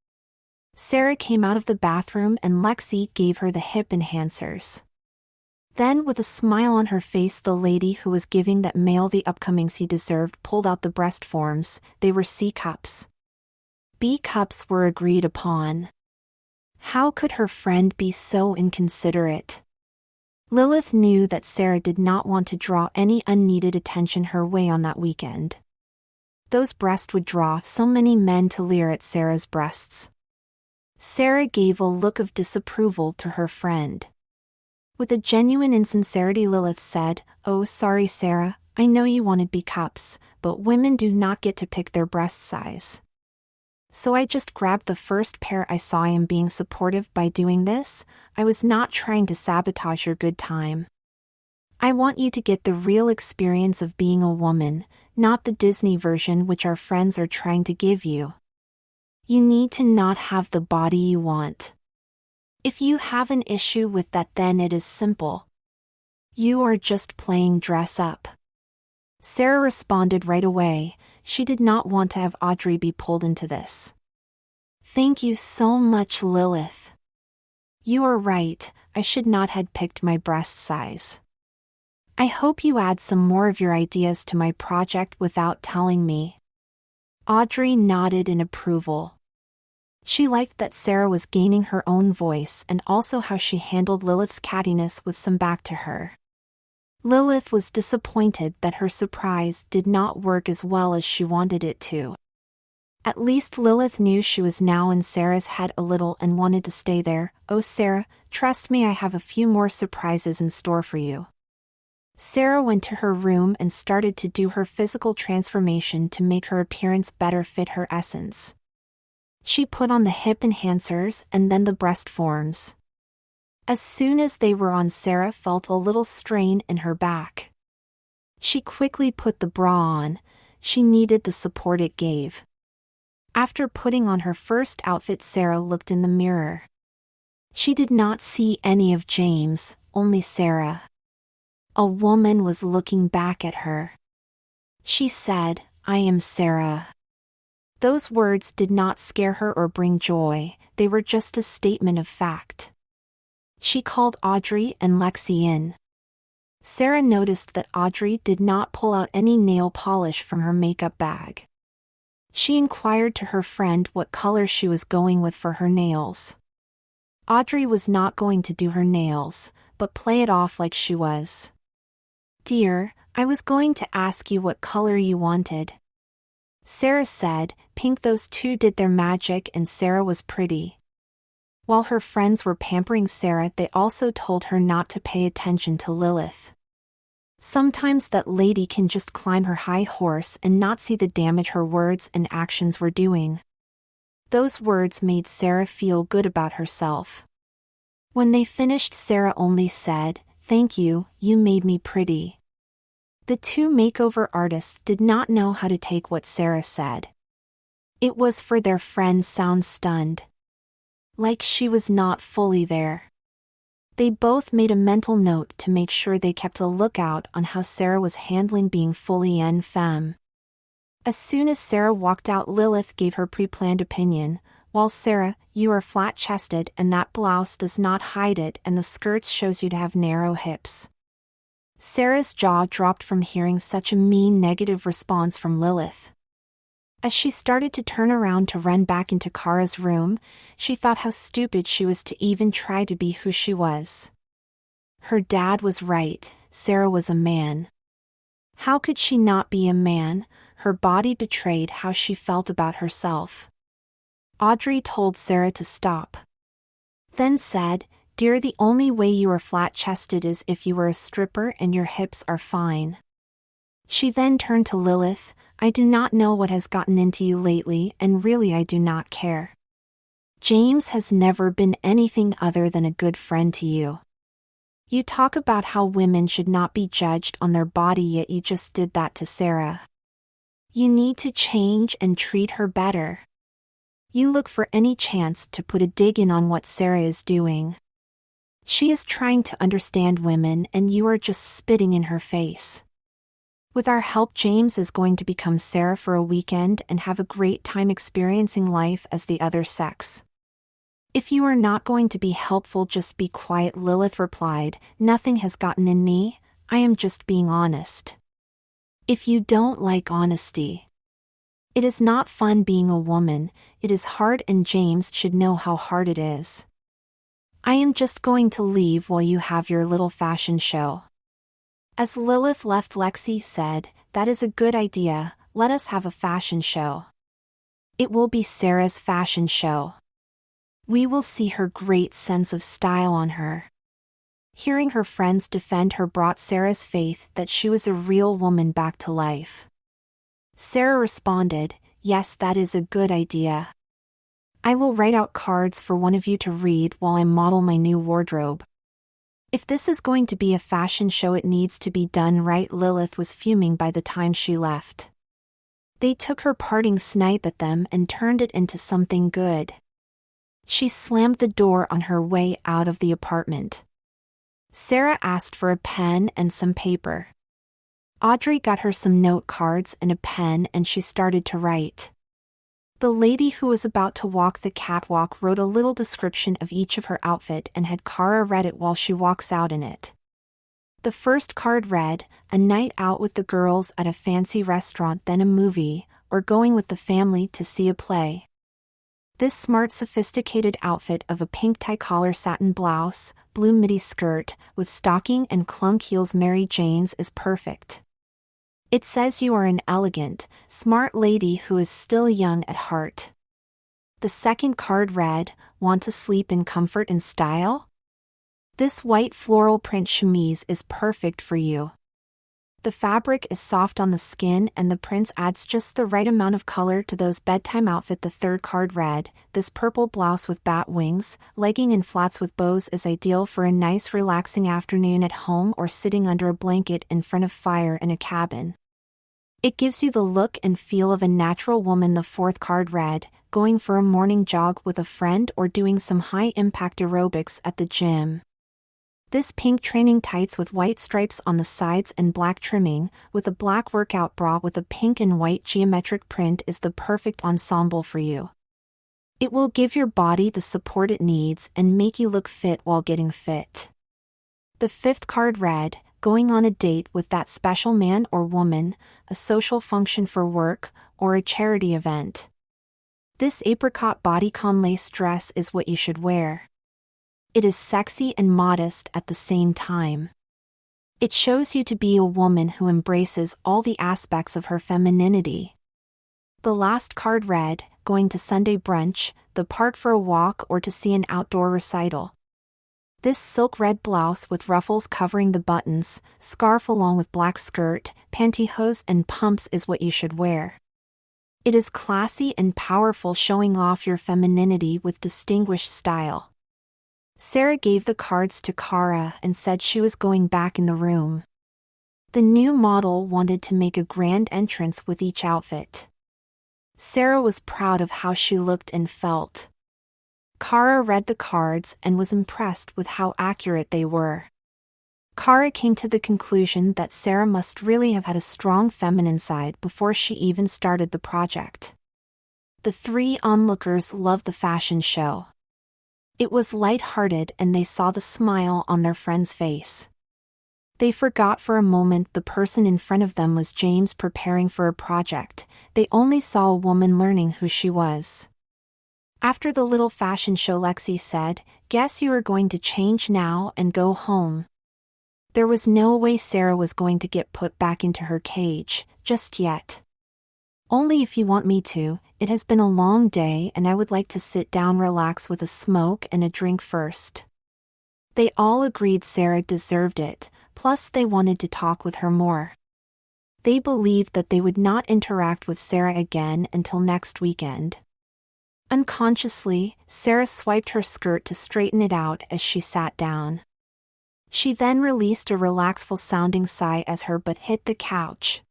Sarah came out of the bathroom and Lexi gave her the hip enhancers. Then, with a smile on her face, the lady who was giving that male the upcomings he deserved pulled out the breast forms. They were C cups. B cups were agreed upon. How could her friend be so inconsiderate? Lilith knew that Sarah did not want to draw any unneeded attention her way on that weekend. Those breasts would draw so many men to leer at Sarah's breasts. Sarah gave a look of disapproval to her friend. With a genuine insincerity, Lilith said, "Oh, sorry, Sarah, I know you wanted B cups, but women do not get to pick their breast size. So I just grabbed the first pair I saw. I am being supportive by doing this. I was not trying to sabotage your good time. I want you to get the real experience of being a woman, not the Disney version which our friends are trying to give you. You need to not have the body you want. If you have an issue with that, then it is simple. You are just playing dress up." Sarah responded right away. She did not want to have Audrey be pulled into this. "Thank you so much, Lilith. You are right, I should not have picked my breast size. I hope you add some more of your ideas to my project without telling me." Audrey nodded in approval. She liked that Sarah was gaining her own voice and also how she handled Lilith's cattiness with some back to her. Lilith was disappointed that her surprise did not work as well as she wanted it to. At least Lilith knew she was now in Sarah's head a little and wanted to stay there. "Oh, Sarah, trust me, I have a few more surprises in store for you." Sarah went to her room and started to do her physical transformation to make her appearance better fit her essence. She put on the hip enhancers and then the breast forms. As soon as they were on, Sarah felt a little strain in her back. She quickly put the bra on. She needed the support it gave. After putting on her first outfit, Sarah looked in the mirror. She did not see any of James, only Sarah. A woman was looking back at her. She said, "I am Sarah." Those words did not scare her or bring joy, they were just a statement of fact. She called Audrey and Lexi in. Sarah noticed that Audrey did not pull out any nail polish from her makeup bag. She inquired to her friend what color she was going with for her nails. Audrey was not going to do her nails, but play it off like she was. "Dear, I was going to ask you what color you wanted." Sarah said, "Pink." Those two did their magic and Sarah was pretty. While her friends were pampering Sarah, they also told her not to pay attention to Lilith. Sometimes that lady can just climb her high horse and not see the damage her words and actions were doing. Those words made Sarah feel good about herself. When they finished, Sarah only said, "Thank you, you made me pretty." The two makeover artists did not know how to take what Sarah said. It was for their friend sound stunned. Like she was not fully there. They both made a mental note to make sure they kept a lookout on how Sarah was handling being fully en femme. As soon as Sarah walked out, Lilith gave her pre-planned opinion. "Well, Sarah, you are flat-chested and that blouse does not hide it, and the skirts shows you to have narrow hips." Sarah's jaw dropped from hearing such a mean negative response from Lilith. As she started to turn around to run back into Kara's room, she thought how stupid she was to even try to be who she was. Her dad was right, Sarah was a man. How could she not be a man? Her body betrayed how she felt about herself. Audrey told Sarah to stop. Then said, "Dear, the only way you are flat-chested is if you were a stripper and your hips are fine." She then turned to Lilith. "I do not know what has gotten into you lately, and really I do not care. James has never been anything other than a good friend to you. You talk about how women should not be judged on their body, yet you just did that to Sarah. You need to change and treat her better. You look for any chance to put a dig in on what Sarah is doing. She is trying to understand women and you are just spitting in her face. With our help, James is going to become Sarah for a weekend and have a great time experiencing life as the other sex. If you are not going to be helpful, just be quiet, Lilith replied. Nothing has gotten in me, I am just being honest. If you don't like honesty, it is not fun being a woman, it is hard and James should know how hard it is. I am just going to leave while you have your little fashion show. As Lilith left, Lexi said, that is a good idea, let us have a fashion show. It will be Sarah's fashion show. We will see her great sense of style on her. Hearing her friends defend her brought Sarah's faith that she was a real woman back to life. Sarah responded, yes, that is a good idea. I will write out cards for one of you to read while I model my new wardrobe. If this is going to be a fashion show, it needs to be done right. Lilith was fuming by the time she left. They took her parting snipe at them and turned it into something good. She slammed the door on her way out of the apartment. Sarah asked for a pen and some paper. Audrey got her some note cards and a pen and she started to write. The lady who was about to walk the catwalk wrote a little description of each of her outfit and had Kara read it while she walks out in it. The first card read, a night out with the girls at a fancy restaurant, then a movie, or going with the family to see a play. This smart, sophisticated outfit of a pink tie-collar satin blouse, blue midi skirt, with stocking and clunk heels Mary Jane's is perfect. It says you are an elegant, smart lady who is still young at heart. The second card read, want to sleep in comfort and style? This white floral print chemise is perfect for you. The fabric is soft on the skin and the prints adds just the right amount of color to those bedtime outfit. The third card read, this purple blouse with bat wings, legging and flats with bows is ideal for a nice relaxing afternoon at home or sitting under a blanket in front of fire in a cabin. It gives you the look and feel of a natural woman. The fourth card read, going for a morning jog with a friend or doing some high-impact aerobics at the gym. This pink training tights with white stripes on the sides and black trimming, with a black workout bra with a pink and white geometric print is the perfect ensemble for you. It will give your body the support it needs and make you look fit while getting fit. The fifth card read, going on a date with that special man or woman, a social function for work, or a charity event. This apricot bodycon lace dress is what you should wear. It is sexy and modest at the same time. It shows you to be a woman who embraces all the aspects of her femininity. The last card read, going to Sunday brunch, the park for a walk or to see an outdoor recital. This silk red blouse with ruffles covering the buttons, scarf along with black skirt, pantyhose and pumps is what you should wear. It is classy and powerful, showing off your femininity with distinguished style. Sarah gave the cards to Kara and said she was going back in the room. The new model wanted to make a grand entrance with each outfit. Sarah was proud of how she looked and felt. Kara read the cards and was impressed with how accurate they were. Kara came to the conclusion that Sarah must really have had a strong feminine side before she even started the project. The three onlookers loved the fashion show. It was light-hearted and they saw the smile on their friend's face. They forgot for a moment the person in front of them was James preparing for a project. They only saw a woman learning who she was. After the little fashion show, Lexi said, "Guess you are going to change now and go home." There was no way Sarah was going to get put back into her cage, just yet. "Only if you want me to. It has been a long day and I would like to sit down, relax with a smoke and a drink first." They all agreed Sarah deserved it, plus they wanted to talk with her more. They believed that they would not interact with Sarah again until next weekend. Unconsciously, Sarah swiped her skirt to straighten it out as she sat down. She then released a relaxful-sounding sigh as her butt hit the couch.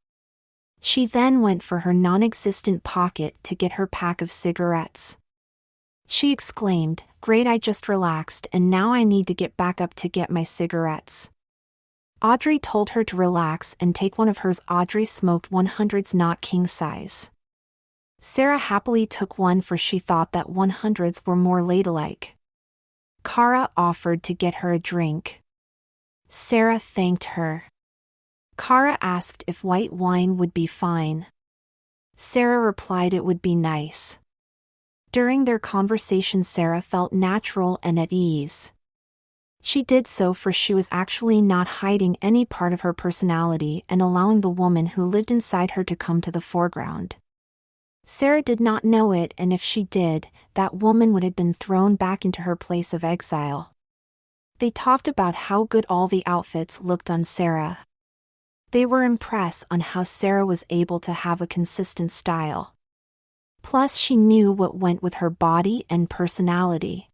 She then went for her non-existent pocket to get her pack of cigarettes. She exclaimed, "Great, I just relaxed and now I need to get back up to get my cigarettes." Audrey told her to relax and take one of hers. Audrey smoked 100s, not king size. Sarah happily took one, for she thought that 100s were more ladylike. Kara offered to get her a drink. Sarah thanked her. Kara asked if white wine would be fine. Sarah replied it would be nice. During their conversation, Sarah felt natural and at ease. She did so for she was actually not hiding any part of her personality and allowing the woman who lived inside her to come to the foreground. Sarah did not know it, and if she did, that woman would have been thrown back into her place of exile. They talked about how good all the outfits looked on Sarah. They were impressed on how Sarah was able to have a consistent style. Plus, she knew what went with her body and personality.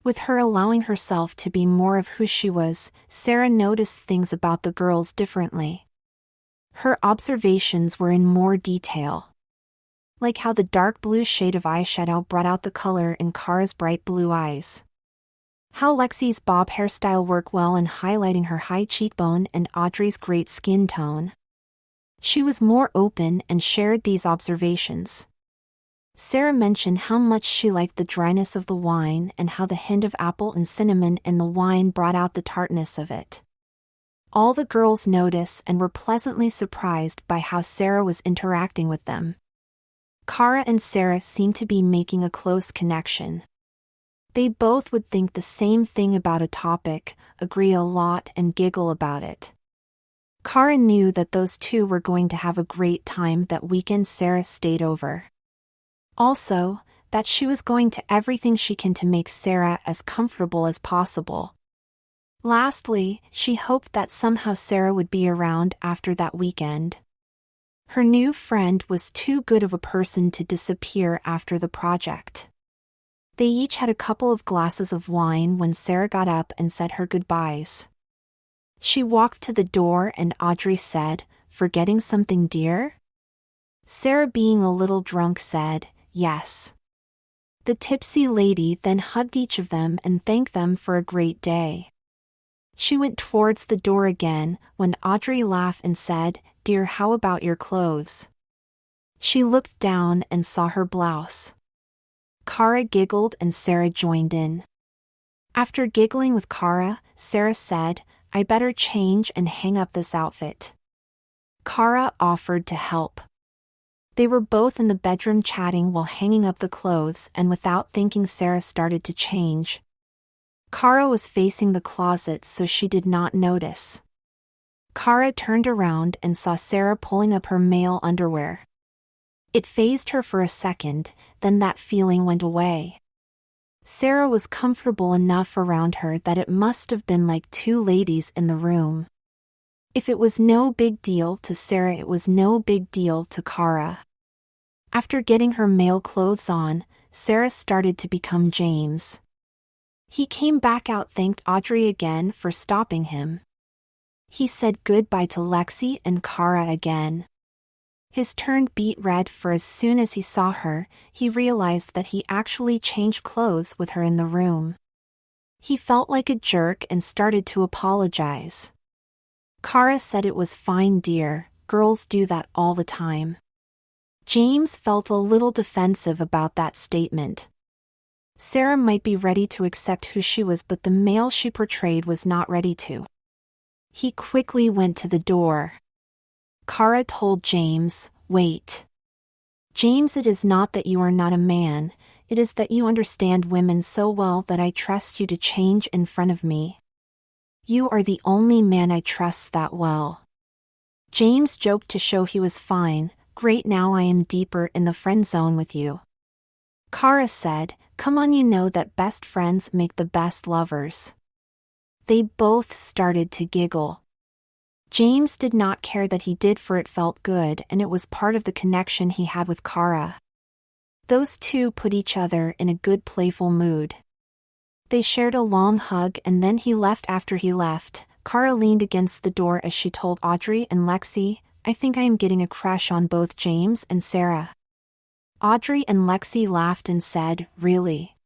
With her allowing herself to be more of who she was, Sarah noticed things about the girls differently. Her observations were in more detail. Like how the dark blue shade of eyeshadow brought out the color in Kara's bright blue eyes. How Lexi's bob hairstyle worked well in highlighting her high cheekbone and Audrey's great skin tone. She was more open and shared these observations. Sarah mentioned how much she liked the dryness of the wine and how the hint of apple and cinnamon in the wine brought out the tartness of it. All the girls noticed and were pleasantly surprised by how Sarah was interacting with them. Kara and Sarah seemed to be making a close connection. They both would think the same thing about a topic, agree a lot, and giggle about it. Kara knew that those two were going to have a great time that weekend Sarah stayed over. Also, that she was going to everything she can to make Sarah as comfortable as possible. Lastly, she hoped that somehow Sarah would be around after that weekend. Her new friend was too good of a person to disappear after the project. They each had a couple of glasses of wine when Sarah got up and said her goodbyes. She walked to the door and Audrey said, "Forgetting something, dear?" Sarah, being a little drunk, said, "Yes." The tipsy lady then hugged each of them and thanked them for a great day. She went towards the door again when Audrey laughed and said, "Dear, how about your clothes?" She looked down and saw her blouse. Kara giggled and Sarah joined in. After giggling with Kara, Sarah said, "I better change and hang up this outfit." Kara offered to help. They were both in the bedroom chatting while hanging up the clothes, and without thinking Sarah started to change. Kara was facing the closet, so she did not notice. Kara turned around and saw Sarah pulling up her male underwear. It fazed her for a second, then that feeling went away. Sarah was comfortable enough around her that it must have been like two ladies in the room. If it was no big deal to Sarah, it was no big deal to Kara. After getting her male clothes on, Sarah started to become James. He came back out, thanked Audrey again for stopping him. He said goodbye to Lexi and Kara again. His turn beat red, for as soon as he saw her, he realized that he actually changed clothes with her in the room. He felt like a jerk and started to apologize. Kara said it was fine, dear, girls do that all the time. James felt a little defensive about that statement. Sarah might be ready to accept who she was, but the male she portrayed was not ready to. He quickly went to the door. Kara told James, "Wait. James, it is not that you are not a man, it is that you understand women so well that I trust you to change in front of me. You are the only man I trust that well." James joked to show he was fine. "Great, now I am deeper in the friend zone with you." Kara said, "Come on, you know that best friends make the best lovers." They both started to giggle. James did not care that he did, for it felt good and it was part of the connection he had with Kara. Those two put each other in a good playful mood. They shared a long hug and then he left. After he left, Kara leaned against the door as she told Audrey and Lexi, "I think I am getting a crush on both James and Sarah." Audrey and Lexi laughed and said, "Really?"